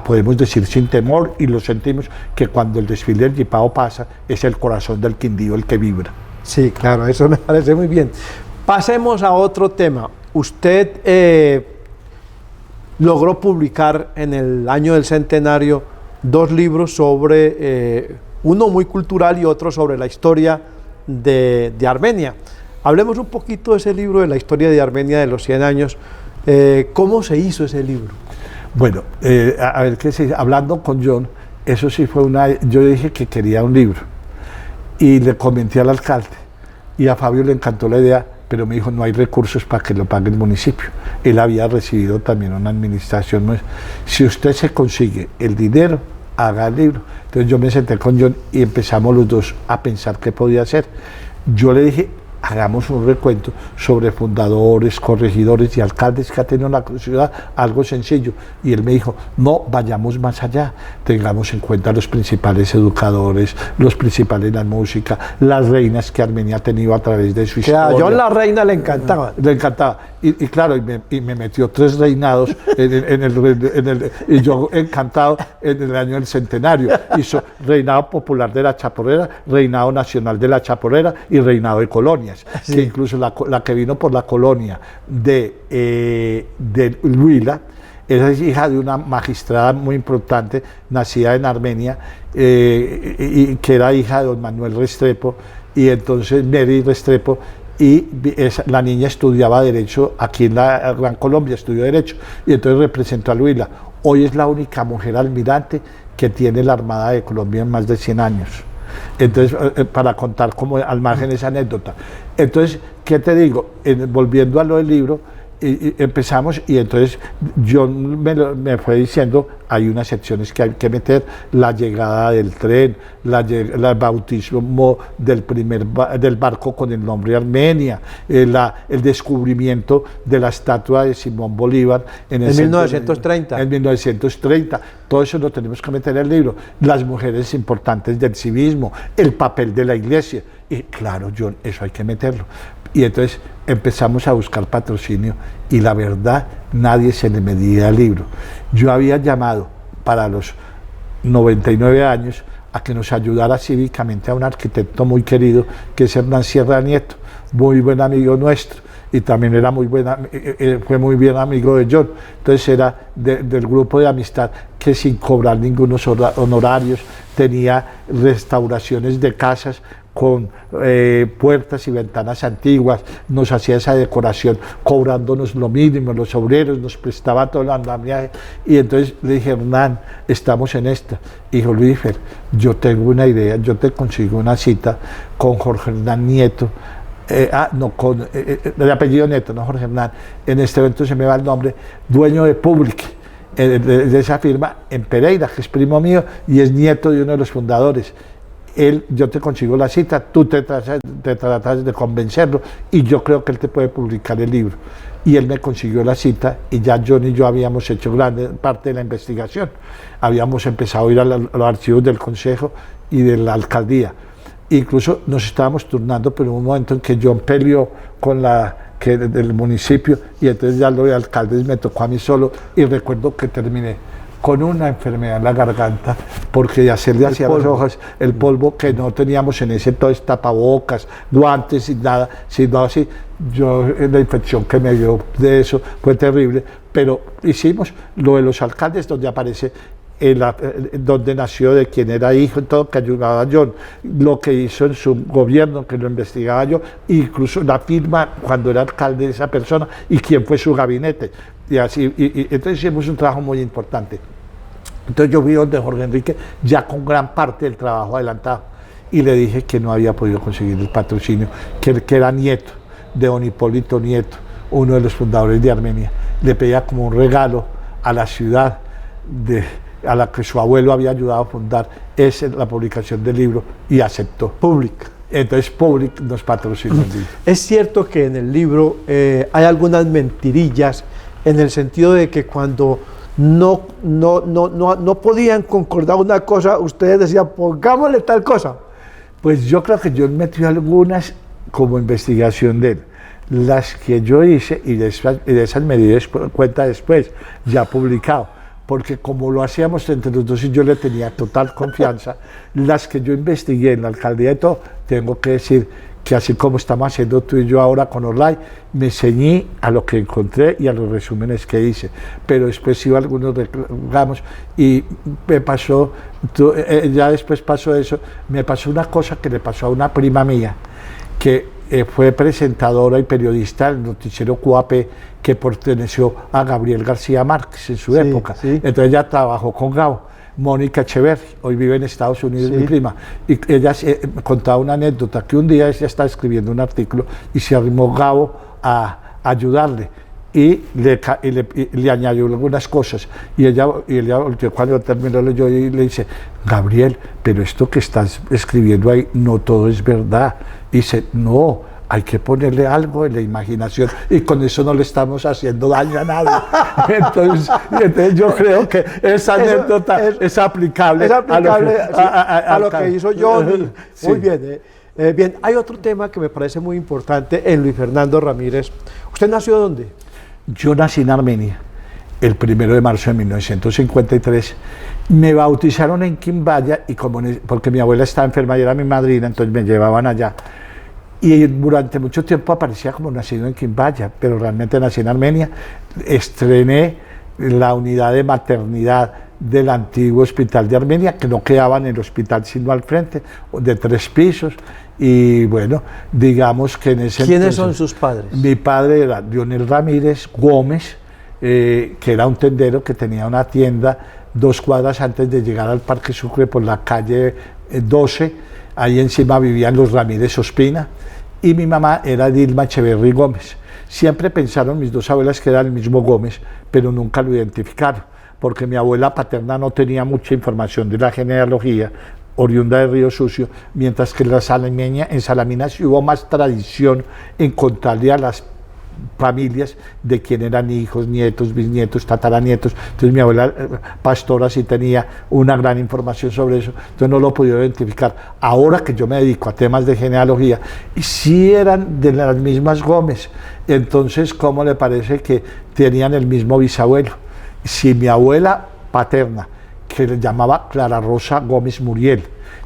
podemos decir sin temor, y lo sentimos, que cuando el desfile del Jipao pasa es el corazón del Quindío el que vibra. Sí, claro, eso me parece muy bien. Pasemos a otro tema. Usted logró publicar en el año del centenario 2 libros sobre, uno muy cultural y otro sobre la historia de Armenia. Hablemos un poquito de ese libro, de la historia de Armenia de los 100 años. ¿Cómo se hizo ese libro? Bueno, a ver, hablando con John, eso sí fue yo dije que quería un libro, y le comenté al alcalde, y a Fabio le encantó la idea, pero me dijo, no hay recursos para que lo pague el municipio. Él había recibido también una administración. Si usted se consigue el dinero, haga el libro. Entonces yo me senté con John y empezamos los dos a pensar qué podía hacer. Yo le dije, hagamos un recuento sobre fundadores, corregidores y alcaldes que ha tenido la ciudad, algo sencillo. Y él me dijo, no, vayamos más allá, tengamos en cuenta los principales educadores, los principales en la música, las reinas que Armenia ha tenido a través de su historia. A John la reina le encantaba. Le encantaba. Y claro, y me metió 3 reinados y yo encantado en el año del centenario. Hizo reinado popular de la Chaporrera, reinado nacional de la Chaporrera y reinado de colonias. Sí. Que incluso la que vino por la colonia de Huila, esa es hija de una magistrada muy importante, nacida en Armenia, y que era hija de don Manuel Restrepo, y entonces Mary Restrepo, y la niña estudiaba Derecho aquí en la Gran Colombia, estudió Derecho, y entonces representó a Huila. Hoy es la única mujer almirante que tiene la Armada de Colombia en más de 100 años. Entonces, para contar como al margen esa anécdota. Entonces, ¿qué te digo? Volviendo a lo del libro, empezamos y entonces John me fue diciendo, hay unas secciones que hay que meter, la llegada del tren, el bautismo del barco con el nombre Armenia, el descubrimiento de la estatua de Simón Bolívar en 1930. En 1930, todo eso lo tenemos que meter en el libro, las mujeres importantes del civismo, el papel de la iglesia, y claro, John, eso hay que meterlo. Y entonces empezamos a buscar patrocinio y la verdad, nadie se le medía al libro. Yo había llamado para los 99 años a que nos ayudara cívicamente a un arquitecto muy querido que es Hernán Sierra Nieto, muy buen amigo nuestro y también era fue muy bien amigo de John. Entonces era del grupo de amistad que sin cobrar ningunos honorarios tenía restauraciones de casas con puertas y ventanas antiguas, nos hacía esa decoración cobrándonos lo mínimo, los obreros nos prestaba todo el andamiaje, y entonces le dije, Hernán, estamos en esta. Dijo, Luífer, yo tengo una idea, yo te consigo una cita con Jorge Hernán Nieto, el apellido Nieto, no Jorge Hernán, en este evento se me va el nombre, dueño de Public, de esa firma en Pereira, que es primo mío y es nieto de uno de los fundadores. Yo te consigo la cita, tú te tratas de convencerlo y yo creo que él te puede publicar el libro. Y él me consiguió la cita y ya John y yo habíamos hecho gran parte de la investigación. Habíamos empezado a ir a los archivos del Consejo y de la Alcaldía. Incluso nos estábamos turnando, pero en un momento en que John peleó con del municipio y entonces ya lo de alcaldes me tocó a mí solo y recuerdo que terminé con una enfermedad en la garganta, porque de hacerle hacia las hojas el polvo que no teníamos en ese entonces, tapabocas, guantes y nada, sino así, la infección que me dio de eso fue terrible, pero hicimos lo de los alcaldes, donde aparece donde nació, de quien era hijo y todo, que ayudaba a John, lo que hizo en su gobierno, que lo investigaba yo, incluso la firma cuando era alcalde de esa persona y quién fue su gabinete. Y así, entonces hicimos un trabajo muy importante. Entonces yo vi donde Jorge Enrique ya con gran parte del trabajo adelantado y le dije que no había podido conseguir el patrocinio, que era nieto de don Hipólito Nieto, uno de los fundadores de Armenia. Le pedía como un regalo a la ciudad a la que su abuelo había ayudado a fundar la publicación del libro y aceptó. Public. Entonces Public nos patrocinó el libro. Es cierto que en el libro hay algunas mentirillas en el sentido de que cuando no podían concordar una cosa, ustedes decían, pongámosle tal cosa. Pues yo creo que yo metí algunas como investigación de él. Las que yo hice y de esas me di cuenta después, ya publicado. Porque como lo hacíamos entre los dos y yo le tenía total confianza, las que yo investigué en la alcaldía y todo, tengo que decir que así como estamos haciendo tú y yo ahora con Orlay, me ceñí a lo que encontré y a los resúmenes que hice, pero después iba algunos reclamos y me pasó, ya después pasó eso, me pasó una cosa que le pasó a una prima mía, que fue presentadora y periodista del noticiero QAP, que perteneció a Gabriel García Márquez en su época. Sí. Entonces ella trabajó con Gabo, Mónica Echeverri, hoy vive en Estados Unidos, mi prima, y ella contaba una anécdota, que un día ella estaba escribiendo un artículo y se arrimó Gabo a ayudarle y le añadió algunas cosas y ella cuando terminó leyó y le dice, Gabriel, pero esto que estás escribiendo ahí no todo es verdad. Y dice, no, hay que ponerle algo en la imaginación y con eso no le estamos haciendo daño a nadie. Entonces yo creo que esa anécdota es aplicable a lo que hizo John. Sí. Muy bien. Bien, hay otro tema que me parece muy importante en Luis Fernando Ramírez. ¿Usted nació dónde? Yo nací en Armenia, el 1 de marzo de 1953. Me bautizaron en Quimbaya, porque mi abuela estaba enferma y era mi madrina, entonces me llevaban allá. Y durante mucho tiempo aparecía como nacido en Quimbaya, pero realmente nací en Armenia. Estrené la unidad de maternidad del antiguo hospital de Armenia, que no quedaba en el hospital sino al frente, de 3 pisos. Y bueno, digamos que en ese ¿Quiénes son sus padres? Mi padre era Lionel Ramírez Gómez, que era un tendero que tenía una tienda 2 cuadras antes de llegar al Parque Sucre por la calle 12, ahí encima vivían los Ramírez Ospina, y mi mamá era Dilma Echeverry Gómez. Siempre pensaron mis 2 abuelas que era el mismo Gómez, pero nunca lo identificaron, porque mi abuela paterna no tenía mucha información de la genealogía, oriunda de Río Sucio, mientras que en Salamina sí hubo más tradición en contarle a las familias de quién eran hijos, nietos, bisnietos, tataranietos. Entonces mi abuela pastora sí tenía una gran información sobre eso, entonces no lo podía identificar. Ahora que yo me dedico a temas de genealogía, y sí eran de las mismas Gómez, entonces ¿cómo le parece que tenían el mismo bisabuelo? Si mi abuela paterna, que le llamaba Clara Rosa Gómez Muriel,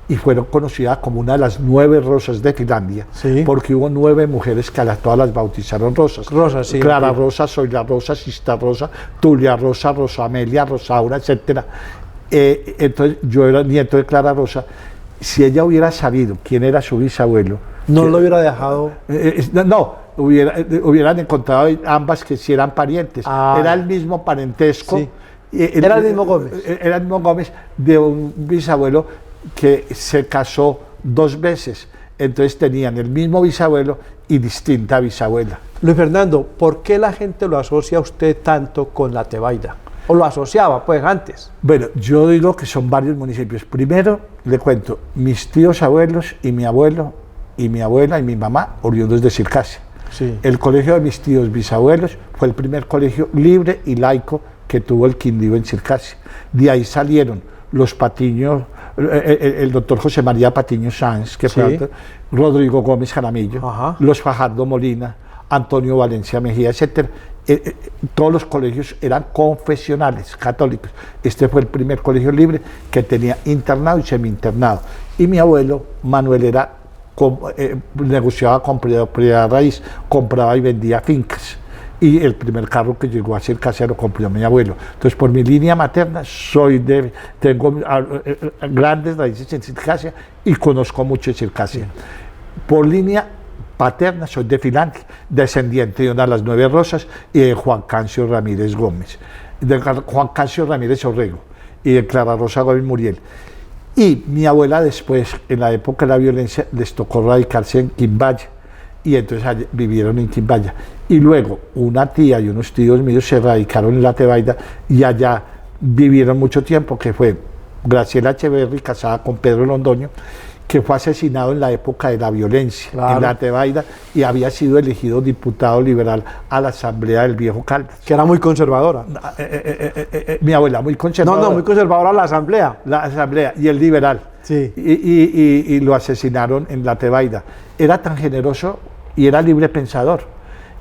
y fueron conocidas como una de las 9 rosas de Finlandia, sí, porque hubo 9 mujeres que a todas las bautizaron Rosas. Rosas, sí. Clara Rosa, Zoila Rosa, Sista Rosa, Tulia Rosa, Rosa Amelia, Rosaura, etc. Entonces yo era nieto de Clara Rosa. Si ella hubiera sabido quién era su bisabuelo, no lo hubiera dejado. Hubieran encontrado ambas que sí eran parientes. Era el mismo parentesco. Sí. Era el mismo Gómez. Era el mismo Gómez de un bisabuelo que se casó 2 veces, entonces tenían el mismo bisabuelo y distinta bisabuela. Luis Fernando, ¿por qué la gente lo asocia a usted tanto con la Tebaida? ¿O lo asociaba pues antes? Bueno, yo digo que son varios municipios. Primero, le cuento, mis tíos abuelos y mi abuelo y mi abuela y mi mamá oriundos de Circasia. Sí. El colegio de mis tíos bisabuelos fue el primer colegio libre y laico que tuvo el Quindío en Circasia. De ahí salieron los Patiño, el doctor José María Patiño Sanz, que fue Rodrigo Gómez Jaramillo, los Fajardo Molina, Antonio Valencia Mejía, etc. Todos los colegios eran confesionales, católicos. Este fue el primer colegio libre que tenía internado y semi-internado. Y mi abuelo, Manuel, era negociaba con propiedad raíz, compraba y vendía fincas. Y el primer carro que llegó a Circasia lo compró mi abuelo. Entonces, por mi línea materna, tengo grandes raíces en Circasia y conozco mucho de Circasia. Sí. Por línea paterna, soy de Finlandia, descendiente de una de las 9 Rosas y de Juan Cancio Ramírez Gómez, de Juan Cancio Ramírez Orrego y de Clara Rosa Gómez Muriel. Y mi abuela después, en la época de la violencia, les tocó radicarse en Quimbaya, y entonces vivieron en Quimbaya. Y luego una tía y unos tíos míos se radicaron en la Tebaida y allá vivieron mucho tiempo, que fue Graciela Echeverry, casada con Pedro Londoño, que fue asesinado en la época de la violencia, en la Tebaida, y había sido elegido diputado liberal a la Asamblea del Viejo Caldas. Que era muy conservadora. Mi abuela, muy conservadora. No, muy conservadora la Asamblea. La Asamblea y el liberal. Sí. Y lo asesinaron en la Tebaida. Era tan generoso y era libre pensador,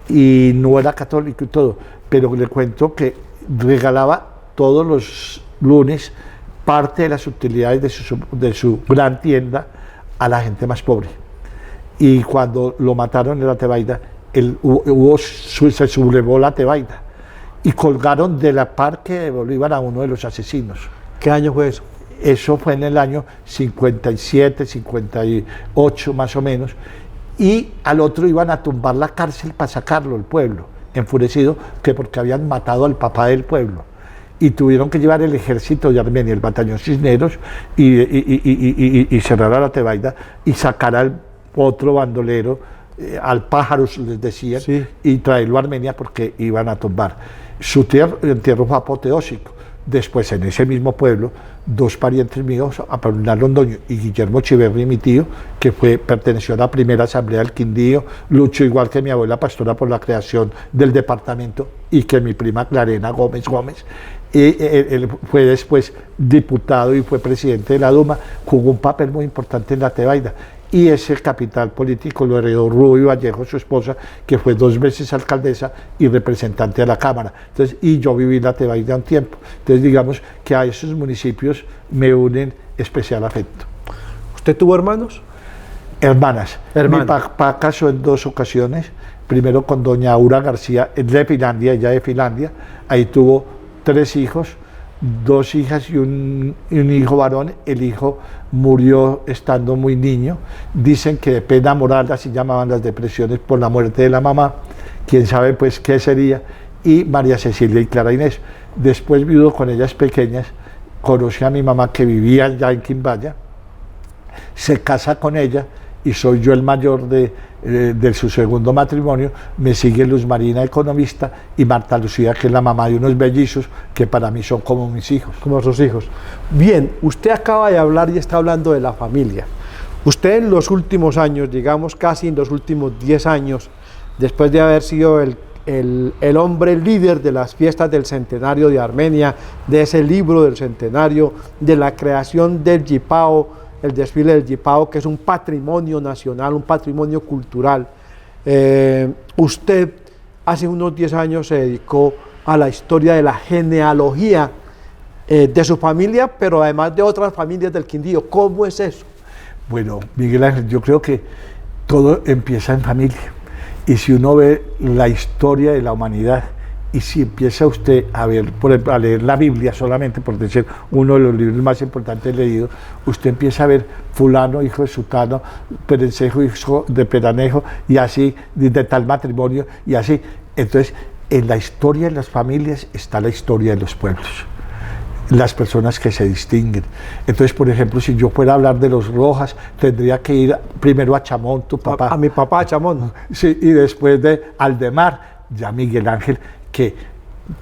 y no era católico y todo, pero le cuento que regalaba todos los lunes parte de las utilidades de su gran tienda a la gente más pobre. Y cuando lo mataron en la Tebaida, se sublevó la Tebaida y colgaron de la Parque de Bolívar a uno de los asesinos. ¿Qué año fue eso? Eso fue en el año 57, 58 más o menos, y al otro iban a tumbar la cárcel para sacarlo, el pueblo, enfurecido que porque habían matado al papá del pueblo. Y tuvieron que llevar el ejército de Armenia, el batallón Cisneros, y cerrar a la Tebaida y sacar al otro bandolero, al Pájaros les decían, sí, y traerlo a Armenia porque iban a tumbar. Su entierro fue apoteósico. Después, en ese mismo pueblo, 2 parientes míos, Apolinar Londoño y Guillermo Echeverry, mi tío, que perteneció a la primera asamblea del Quindío, luchó igual que mi abuela pastora por la creación del departamento, y que mi prima Clarena Gómez, él fue después diputado y fue presidente de la Duma, jugó un papel muy importante en la Tebaida. Y ese capital político lo heredó Rubio Vallejo, su esposa, que fue 2 veces alcaldesa y representante de la Cámara. Entonces, y yo viví en la Tebaida un tiempo. Entonces, digamos que a esos municipios me unen especial afecto. ¿Usted tuvo hermanos? Hermanas. Mi papá casó en 2 ocasiones. Primero con doña Aura García, de Finlandia, ella de Finlandia. Ahí tuvo 3 hijos. 2 hijas y un hijo varón. El hijo murió estando muy niño. Dicen que de pena moral, así llamaban las depresiones por la muerte de la mamá. Quién sabe pues qué sería. y María Cecilia y Clara Inés. Después, viudo con ellas pequeñas, conocí a mi mamá que vivía ya en Quimbaya, se casa con ella y soy yo el mayor de su segundo matrimonio. Me sigue Luz Marina, economista, y Marta Lucía, que es la mamá de unos bellizos que para mí son como mis hijos. Como sus hijos. Bien, usted acaba de hablar y está hablando de la familia. Usted en los últimos años, digamos casi en los últimos 10 años, después de haber sido el hombre líder de las fiestas del centenario de Armenia, de ese libro del centenario, de la creación del Yipao, el desfile del Yipao, que es un patrimonio nacional, un patrimonio cultural. Usted hace unos 10 años se dedicó a la historia de la genealogía de su familia, pero además de otras familias del Quindío. ¿Cómo es eso? Bueno, Miguel Ángel, yo creo que todo empieza en familia. Y si uno ve la historia de la humanidad, y si empieza usted a ver, por ejemplo, a leer la Biblia solamente, por decir uno de los libros más importantes leídos, usted empieza a ver fulano, hijo de sutano, perencejo, hijo de peranejo, y así, de tal matrimonio, y así. Entonces, en la historia de las familias está la historia de los pueblos, las personas que se distinguen. Entonces, por ejemplo, si yo fuera a hablar de los Rojas, tendría que ir primero a Chamón, tu papá. A mi papá, a Chamón. Sí, y después de Aldemar, ya Miguel Ángel, que,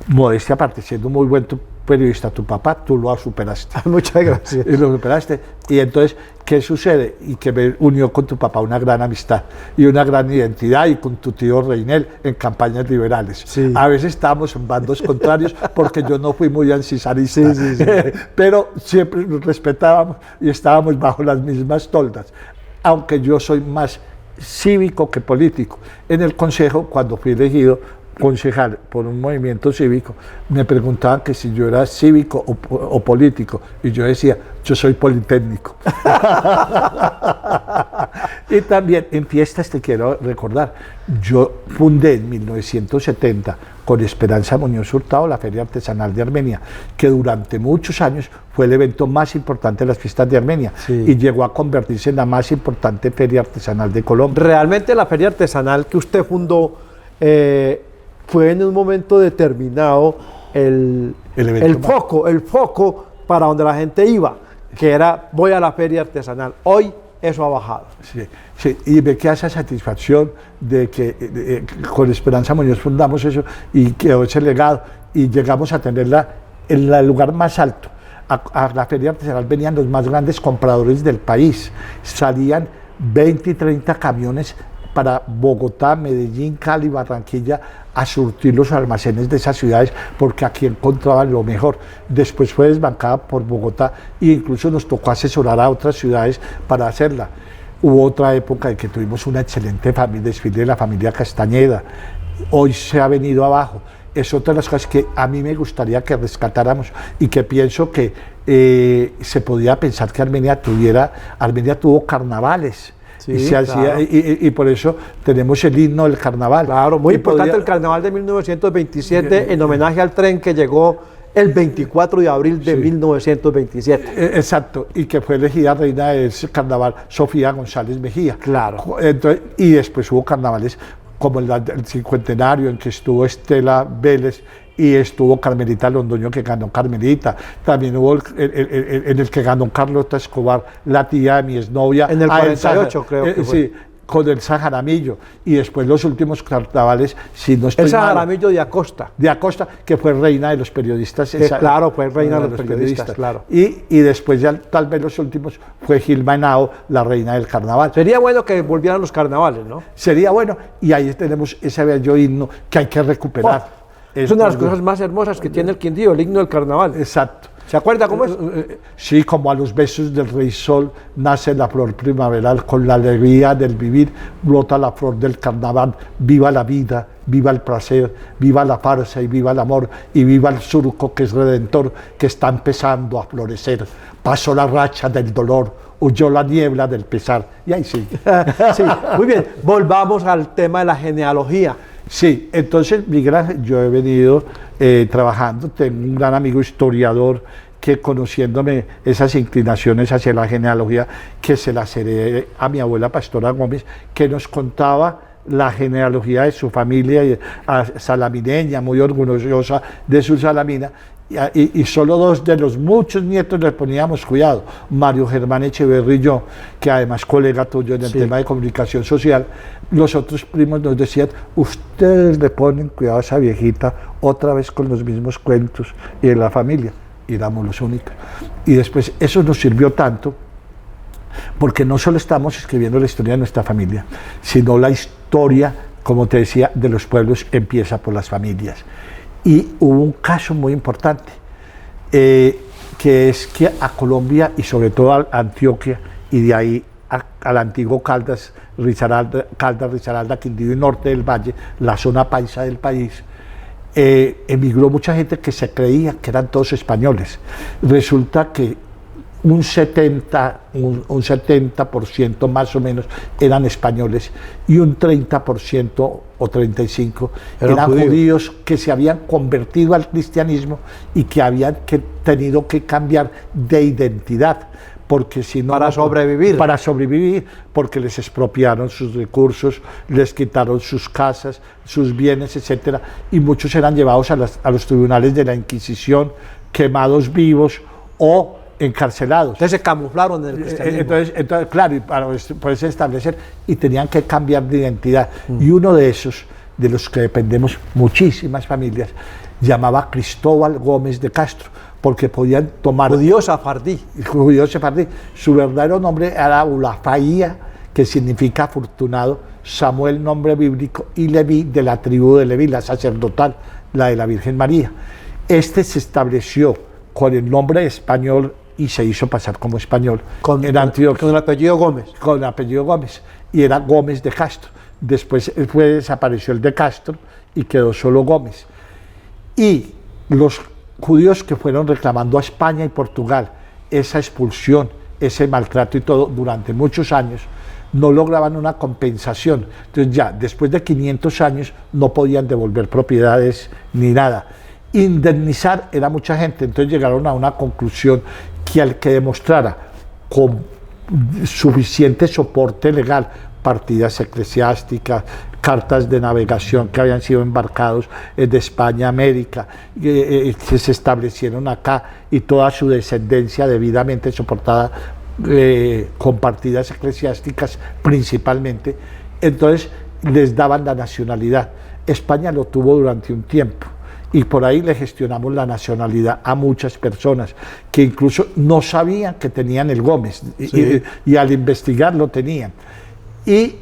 modestia aparte, siendo muy buen periodista, tu papá, tú lo superaste. Muchas gracias. Y lo superaste. Y entonces, ¿qué sucede? Y que me unió con tu papá una gran amistad y una gran identidad, y con tu tío Reinel en campañas liberales. Sí. A veces estábamos en bandos contrarios porque yo no fui muy ancisarista, sí. Pero siempre nos respetábamos y estábamos bajo las mismas toldas, aunque yo soy más cívico que político. En el consejo, cuando fui elegido concejal por un movimiento cívico, me preguntaban que si yo era cívico o político, y yo decía, yo soy politécnico. Y también en fiestas te quiero recordar, yo fundé en 1970 con Esperanza Muñoz Hurtado la Feria Artesanal de Armenia, que durante muchos años fue el evento más importante de las fiestas de Armenia, sí, y llegó a convertirse en la más importante feria artesanal de Colombia. Realmente la feria artesanal que usted fundó fue en un momento determinado el foco para donde la gente iba, que era voy a la feria artesanal. Hoy eso ha bajado. Sí, sí, y me queda esa satisfacción de que con Esperanza Muñoz fundamos eso y quedó ese legado y llegamos a tenerla en el lugar más alto. A la feria artesanal venían los más grandes compradores del país, salían 20 y 30 camiones para Bogotá, Medellín, Cali, Barranquilla, a surtir los almacenes de esas ciudades, porque aquí encontraban lo mejor. Después fue desbancada por Bogotá e incluso nos tocó asesorar a otras ciudades para hacerla. Hubo otra época en que tuvimos una excelente desfile de la familia Castañeda. Hoy se ha venido abajo. Es otra de las cosas que a mí me gustaría que rescatáramos y que pienso que se podía pensar que Armenia tuvo carnavales. Sí, claro. Y por eso tenemos el himno del carnaval. Claro, muy importante el carnaval de 1927 en homenaje al tren que llegó el 24 de abril de 1927. Exacto, y que fue elegida reina del carnaval Sofía González Mejía. Claro. Entonces, y después hubo carnavales como el cincuentenario en que estuvo Estela Vélez y estuvo Carmelita Londoño, que ganó Carmelita. También hubo en el que ganó Carlota Escobar, la tía de mi exnovia. En el 48 creo que fue. Sí, con el Jaramillo. Y después los últimos carnavales, si no estoy mal. El Jaramillo de Acosta. De Acosta, que fue reina de los periodistas. Claro, fue reina de los periodistas, claro. Y después ya tal vez los últimos fue Gilma Henao, la reina del carnaval. Sería bueno que volvieran los carnavales, ¿no? Sería bueno, y ahí tenemos ese bello himno que hay que recuperar. Oh. Es una de las cosas más hermosas que tiene el Quindío, el himno del carnaval. Exacto. ¿Se acuerda cómo es? Sí, como a los besos del rey sol nace la flor primaveral, con la alegría del vivir brota la flor del carnaval. Viva la vida, viva el placer, viva la farsa y viva el amor, y viva el surco que es redentor, que está empezando a florecer. Pasó la racha del dolor, huyó la niebla del pesar. Y ahí sigue. Sí, muy bien. Volvamos al tema de la genealogía. Sí, entonces Miguel Ángel, yo he venido trabajando, tengo un gran amigo historiador que, conociéndome esas inclinaciones hacia la genealogía, que se las heredé a mi abuela Pastora Gómez, que nos contaba la genealogía de su familia salamineña, muy orgullosa de su Salamina, y solo 2 de los muchos nietos le poníamos cuidado, Mario Germán Echeverri y yo, que además colega tuyo en el tema de comunicación social. Los otros primos nos decían, ustedes le ponen cuidado a esa viejita otra vez con los mismos cuentos, y en la familia, y éramos los únicos. Y después eso nos sirvió tanto, porque no solo estamos escribiendo la historia de nuestra familia, sino la historia, como te decía, de los pueblos empieza por las familias. Y hubo un caso muy importante, que es que a Colombia y sobre todo a Antioquia, y de ahí al antiguo Caldas, Risaralda, Quindío y norte del Valle, la zona paisa del país, emigró mucha gente que se creía que eran todos españoles. Resulta que un 70% más o menos eran españoles, y un 30% o 35% eran judíos que se habían convertido al cristianismo y que habían tenido que cambiar de identidad, porque si no, para sobrevivir, porque les expropiaron sus recursos, les quitaron sus casas, sus bienes, etcétera, y muchos eran llevados a los tribunales de la Inquisición, quemados vivos o encarcelados. Entonces se camuflaron en el cristianismo. Entonces claro, y para poderse establecer, y tenían que cambiar de identidad. Y uno de esos, de los que dependemos muchísimas familias, llamaba Cristóbal Gómez de Castro, porque podían tomar... Judío sefardí. Su verdadero nombre era Ulafaía, que significa afortunado, Samuel, nombre bíblico, y Leví, de la tribu de Leví, la sacerdotal, la de la Virgen María. Este se estableció con el nombre español y se hizo pasar como español en Antioquia. Con el apellido Gómez. Con el apellido Gómez, y era Gómez de Castro. Después desapareció el de Castro y quedó solo Gómez. Y los judíos que fueron reclamando a España y Portugal esa expulsión, ese maltrato y todo durante muchos años, no lograban una compensación. Entonces ya después de 500 años no podían devolver propiedades ni nada. Indemnizar era mucha gente, entonces llegaron a una conclusión que al que demostrara con suficiente soporte legal, partidas eclesiásticas, cartas de navegación que habían sido embarcados de España a América, que se establecieron acá, y toda su descendencia debidamente soportada con partidas eclesiásticas principalmente, entonces les daban la nacionalidad. España lo tuvo durante un tiempo, y por ahí le gestionamos la nacionalidad a muchas personas que incluso no sabían que tenían el Gómez, y al investigar lo tenían. Y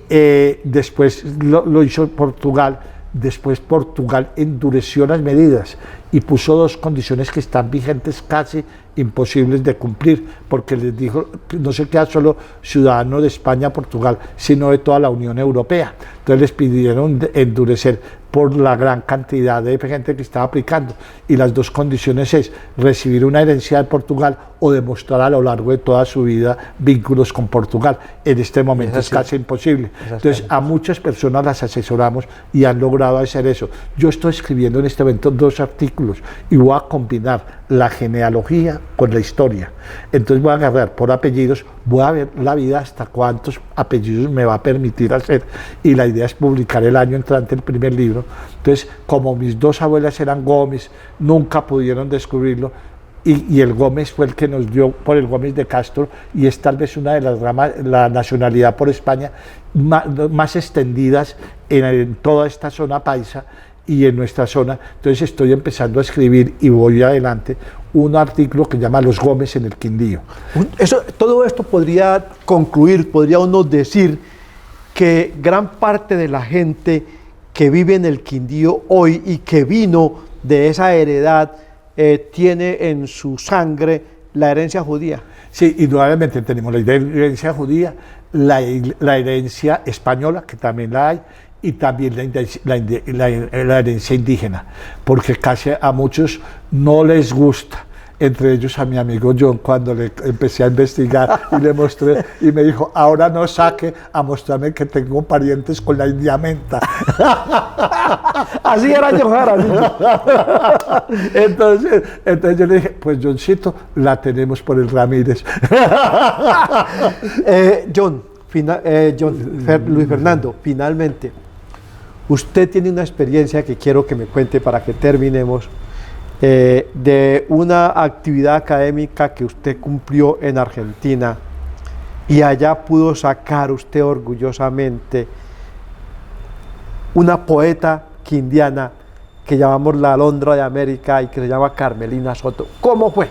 después lo hizo Portugal. Después Portugal endureció las medidas y puso 2 condiciones que están vigentes, casi imposibles de cumplir, porque les dijo que no se queda solo ciudadano de España, Portugal, sino de toda la Unión Europea. Entonces les pidieron endurecer por la gran cantidad de gente que estaba aplicando, y las 2 condiciones es recibir una herencia de Portugal o demostrar a lo largo de toda su vida vínculos con Portugal. En este momento es casi imposible. Entonces a muchas personas las asesoramos y han logrado hacer eso. Yo estoy escribiendo en este momento 2 artículos y voy a combinar la genealogía con la historia. Entonces voy a agarrar por apellidos, voy a ver la vida hasta cuántos apellidos me va a permitir hacer, y la idea es publicar el año entrante el primer libro. Entonces, como mis 2 abuelas eran Gómez, nunca pudieron descubrirlo, y el Gómez fue el que nos dio por el Gómez de Castro, y es tal vez una de las ramas, la nacionalidad por España más extendidas en toda esta zona paisa y en nuestra zona. Entonces estoy empezando a escribir, y voy adelante, un artículo que se llama Los Gómez en el Quindío. Todo esto podría concluir, podría uno decir que gran parte de la gente que vive en el Quindío hoy y que vino de esa heredad tiene en su sangre la herencia judía. Sí, indudablemente tenemos la herencia judía, la herencia española, que también la hay, y también la herencia indígena, porque casi a muchos no les gusta. Entre ellos a mi amigo John, cuando le empecé a investigar y le mostré, y me dijo, ahora no saque a mostrarme que tengo parientes con la india menta. Así era John Jara. Entonces yo le dije, pues Johncito, la tenemos por el Ramírez. Luis Fernando, finalmente, usted tiene una experiencia que quiero que me cuente para que terminemos, de una actividad académica que usted cumplió en Argentina y allá pudo sacar usted orgullosamente una poeta quindiana que llamamos la Alondra de América y que se llama Carmelina Soto. ¿Cómo fue?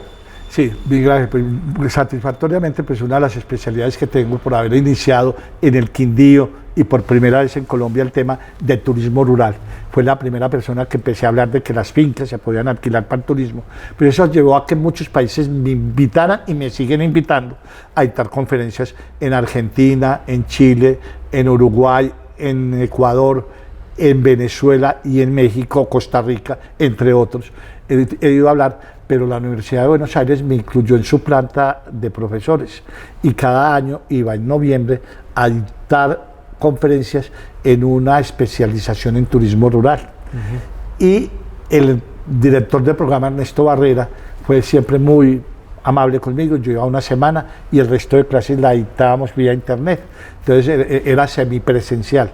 Sí, bien, gracias. Pues, satisfactoriamente, pues una de las especialidades que tengo por haber iniciado en el Quindío y por primera vez en Colombia el tema de turismo rural. Fue la primera persona que empecé a hablar de que las fincas se podían alquilar para el turismo. Pero eso llevó a que muchos países me invitaran y me siguen invitando a dictar conferencias en Argentina, en Chile, en Uruguay, en Ecuador, en Venezuela y en México, Costa Rica, entre otros. He ido a hablar, pero la Universidad de Buenos Aires me incluyó en su planta de profesores y cada año iba en noviembre a dictar conferencias en una especialización en turismo rural. Y el director del programa, Ernesto Barrera, fue siempre muy amable conmigo. Yo iba una semana y el resto de clases la dictábamos vía internet, entonces era semipresencial.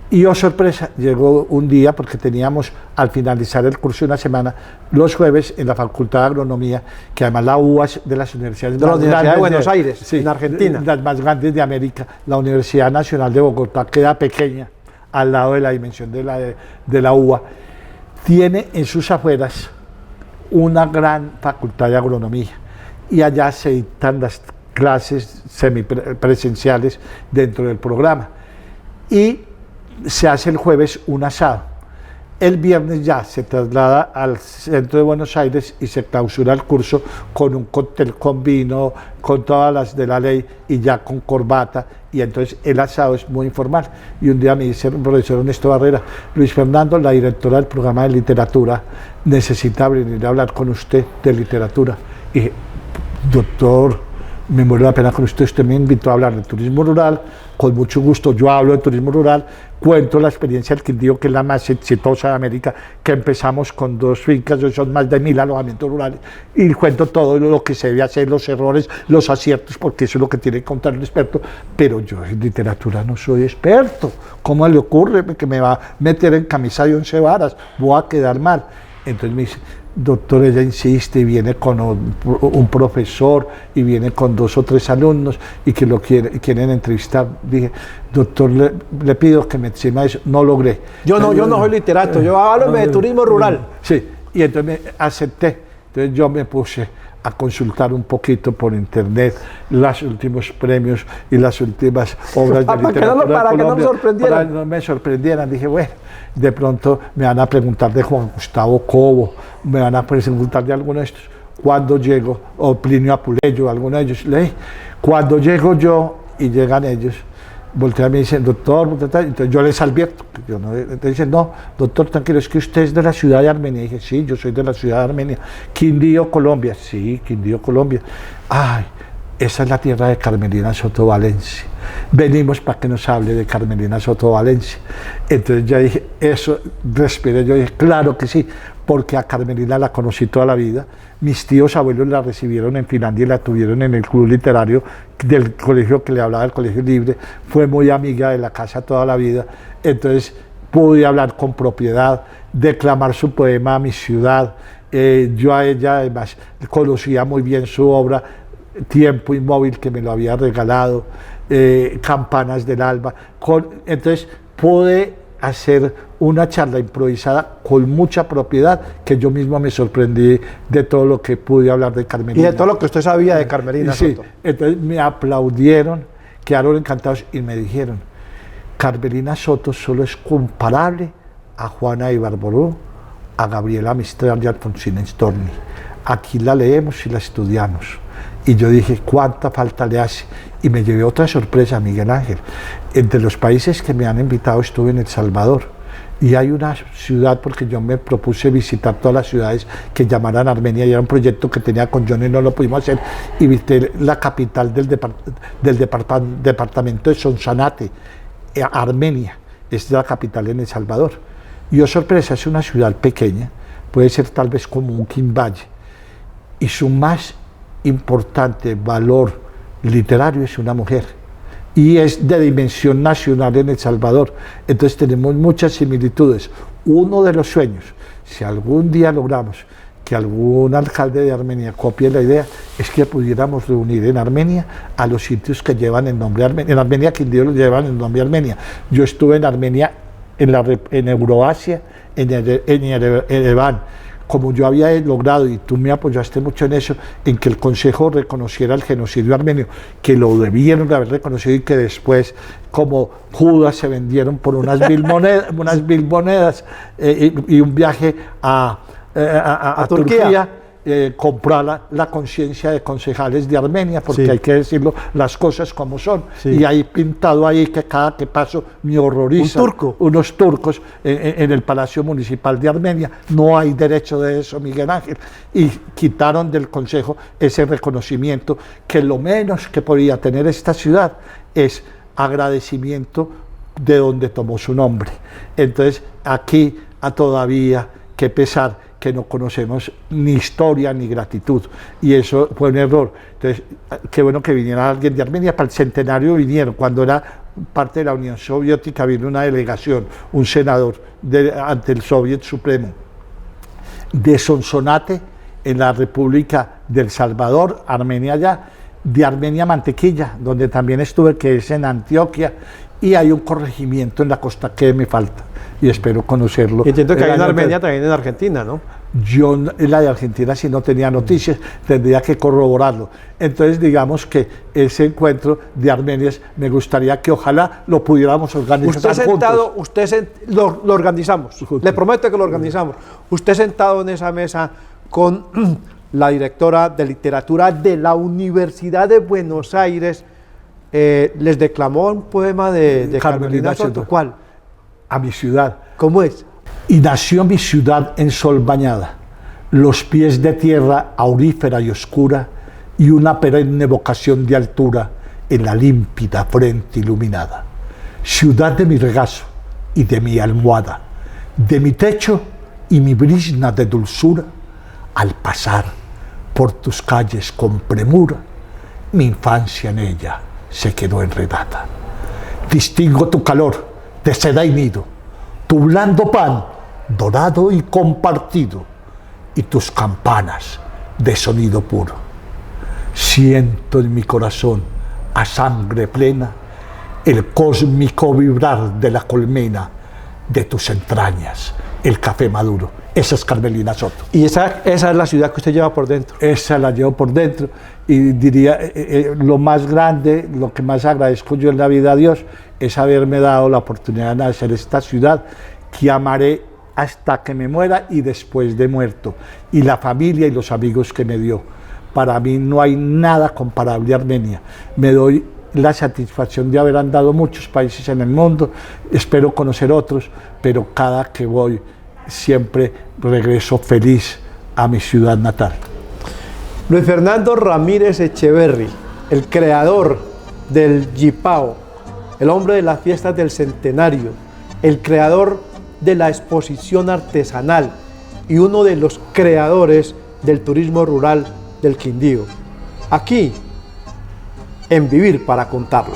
Y oh sorpresa, llegó un día, porque teníamos al finalizar el curso una semana, los jueves en la Facultad de Agronomía, que además la UBA es de las universidades de la Universidad de Buenos Aires, sí, en Argentina. Las más grandes de América. La Universidad Nacional de Bogotá queda pequeña al lado de la dimensión de la UBA. Tiene en sus afueras una gran facultad de agronomía y allá se dictan las clases semipresenciales dentro del programa. Y se hace el jueves un asado. El viernes ya se traslada al centro de Buenos Aires y se clausura el curso con un cóctel con vino, con todas las de la ley y ya con corbata. Y entonces el asado es muy informal. Y un día me dice el profesor Ernesto Barrera: Luis Fernando, la directora del programa de literatura, necesita venir a hablar con usted de literatura. Y dije: doctor, me muero la pena con usted, usted me invitó a hablar de turismo rural, con mucho gusto yo hablo de turismo rural, cuento la experiencia del Quindío, que es la más exitosa de América, que empezamos con 2 fincas, hoy son más de 1000 alojamientos rurales, y cuento todo lo que se debe hacer, los errores, los aciertos, porque eso es lo que tiene que contar un experto, pero yo en literatura no soy experto. ¿Cómo le ocurre que me va a meter en camisa de 11 varas? Voy a quedar mal. Entonces me dice: doctor, ella insiste y viene con un profesor y viene con 2 o 3 alumnos y que lo quieren entrevistar. Dije: doctor, le pido que me exima eso. No logré. Yo no soy literato, yo hablo de turismo rural. Sí, y entonces me acepté. Entonces yo me puse a consultar un poquito por internet los últimos premios y las últimas obras de literatura para de Colombia, que no me sorprendieran. para que no me sorprendieran. Dije: bueno, de pronto me van a preguntar de Juan Gustavo Cobo, me van a preguntar de alguno de estos. Cuando llego, o Plinio Apuleyo, alguno de ellos, leí. Cuando llego yo y llegan ellos, voltean y me dicen: doctor, entonces yo les advierto. Entonces dicen: no, doctor, tranquilo, es que usted es de la ciudad de Armenia. Y dije: sí, yo soy de la ciudad de Armenia. Quindío, Colombia. Sí, Quindío, Colombia. Ay, esa es la tierra de Carmelina Soto Valencia. Venimos para que nos hable de Carmelina Soto Valencia. Entonces ya dije, eso, respiré, yo dije: claro que sí, porque a Carmelina la conocí toda la vida. Mis tíos abuelos la recibieron en Finlandia y la tuvieron en el club literario del colegio que le hablaba, del colegio libre. Fue muy amiga de la casa toda la vida. Entonces pude hablar con propiedad, declamar su poema a mi ciudad. Yo a ella además conocía muy bien su obra, Tiempo Inmóvil, que me lo había regalado, Campanas del Alba. Entonces pude hacer una charla improvisada con mucha propiedad, que yo mismo me sorprendí de todo lo que pude hablar de Carmelina. Y de todo lo que usted sabía de Carmelina sí, Soto. entonces me aplaudieron, quedaron encantados y me dijeron: Carmelina Soto solo es comparable a Juana de Barboró, a Gabriela Mistral y a Alfonsina Storni. Aquí la leemos y la estudiamos. Y yo dije: ¿cuánta falta le hace? Y me llevé otra sorpresa, Miguel Ángel. Entre los países que me han invitado estuve en El Salvador. Y hay una ciudad, porque yo me propuse visitar todas las ciudades que llamaran Armenia, y era un proyecto que tenía con John y no lo pudimos hacer. Y visité la capital del departamento de Sonsonate, Armenia. Es la capital en El Salvador. Y oh sorpresa, es una ciudad pequeña, puede ser tal vez como un Quimballe. Y su más importante valor literario es una mujer, y es de dimensión nacional en El Salvador. Entonces tenemos muchas similitudes. Uno de los sueños, si algún día logramos que algún alcalde de Armenia copie la idea, es que pudiéramos reunir en Armenia a los sitios que llevan el nombre Armenia. En Armenia, Quindío, lo llevan el nombre Armenia. Yo estuve en Armenia, en Euroasia, en Ereván. Como yo había logrado, y tú me apoyaste mucho en eso, en que el Consejo reconociera el genocidio armenio, que lo debieron de haber reconocido, y que después, como Judas, se vendieron por unas vil monedas, y un viaje a Turquía, comprar la conciencia de concejales de Armenia, porque hay que decirlo las cosas como son. Y hay pintado ahí que cada que paso me horroriza unos turcos en el Palacio Municipal de Armenia. No hay derecho de eso, Miguel Ángel, y quitaron del Consejo ese reconocimiento, que lo menos que podía tener esta ciudad es agradecimiento de donde tomó su nombre. Entonces aquí todavía que pesar que no conocemos ni historia ni gratitud, y eso fue un error. Entonces, qué bueno que viniera alguien de Armenia. Para el centenario vinieron, cuando era parte de la Unión Soviética, vino una delegación, un senador ante el Soviet Supremo, de Sonsonate, en la República del Salvador, Armenia allá, de Armenia Mantequilla, donde también estuve, que es en Antioquia, y hay un corregimiento en la costa que me falta, y espero conocerlo. Y entiendo que hay en Armenia, también en Argentina, ¿no? Yo en la de Argentina, si no tenía noticias, tendría que corroborarlo. Entonces, digamos que ese encuentro de armenias me gustaría que ojalá lo pudiéramos organizar juntos. Lo organizamos, le prometo que lo organizamos. Usted sentado en esa mesa con la directora de literatura de la Universidad de Buenos Aires, les declamó un poema de Carmelina Soto. ¿Cuál? A mi ciudad. ¿Cómo es? Y nació mi ciudad en sol bañada, los pies de tierra aurífera y oscura, y una perenne vocación de altura en la límpida frente iluminada. Ciudad de mi regazo y de mi almohada, de mi techo y mi brisna de dulzura, al pasar por tus calles con premura, mi infancia en ella se quedó enredada. Distingo tu calor de seda y nido, tu blando pan dorado y compartido, y tus campanas de sonido puro. Siento en mi corazón a sangre plena el cósmico vibrar de la colmena de tus entrañas, el café maduro. Esa es Carmelina Soto. Y esa es la ciudad que usted lleva por dentro. Esa la llevo por dentro, y diría, lo más grande, lo que más agradezco yo en la vida a Dios, es haberme dado la oportunidad de nacer en esta ciudad, que amaré hasta que me muera y después de muerto, y la familia y los amigos que me dio. Para mí no hay nada comparable a Armenia. Me doy la satisfacción de haber andado muchos países en el mundo, espero conocer otros, pero cada que voy siempre regreso feliz a mi ciudad natal. Luis Fernando Ramírez Echeverry, el creador del Yipao, el hombre de las fiestas del centenario, el creador de la exposición artesanal y uno de los creadores del turismo rural del Quindío. Aquí, en Vivir para Contarlo.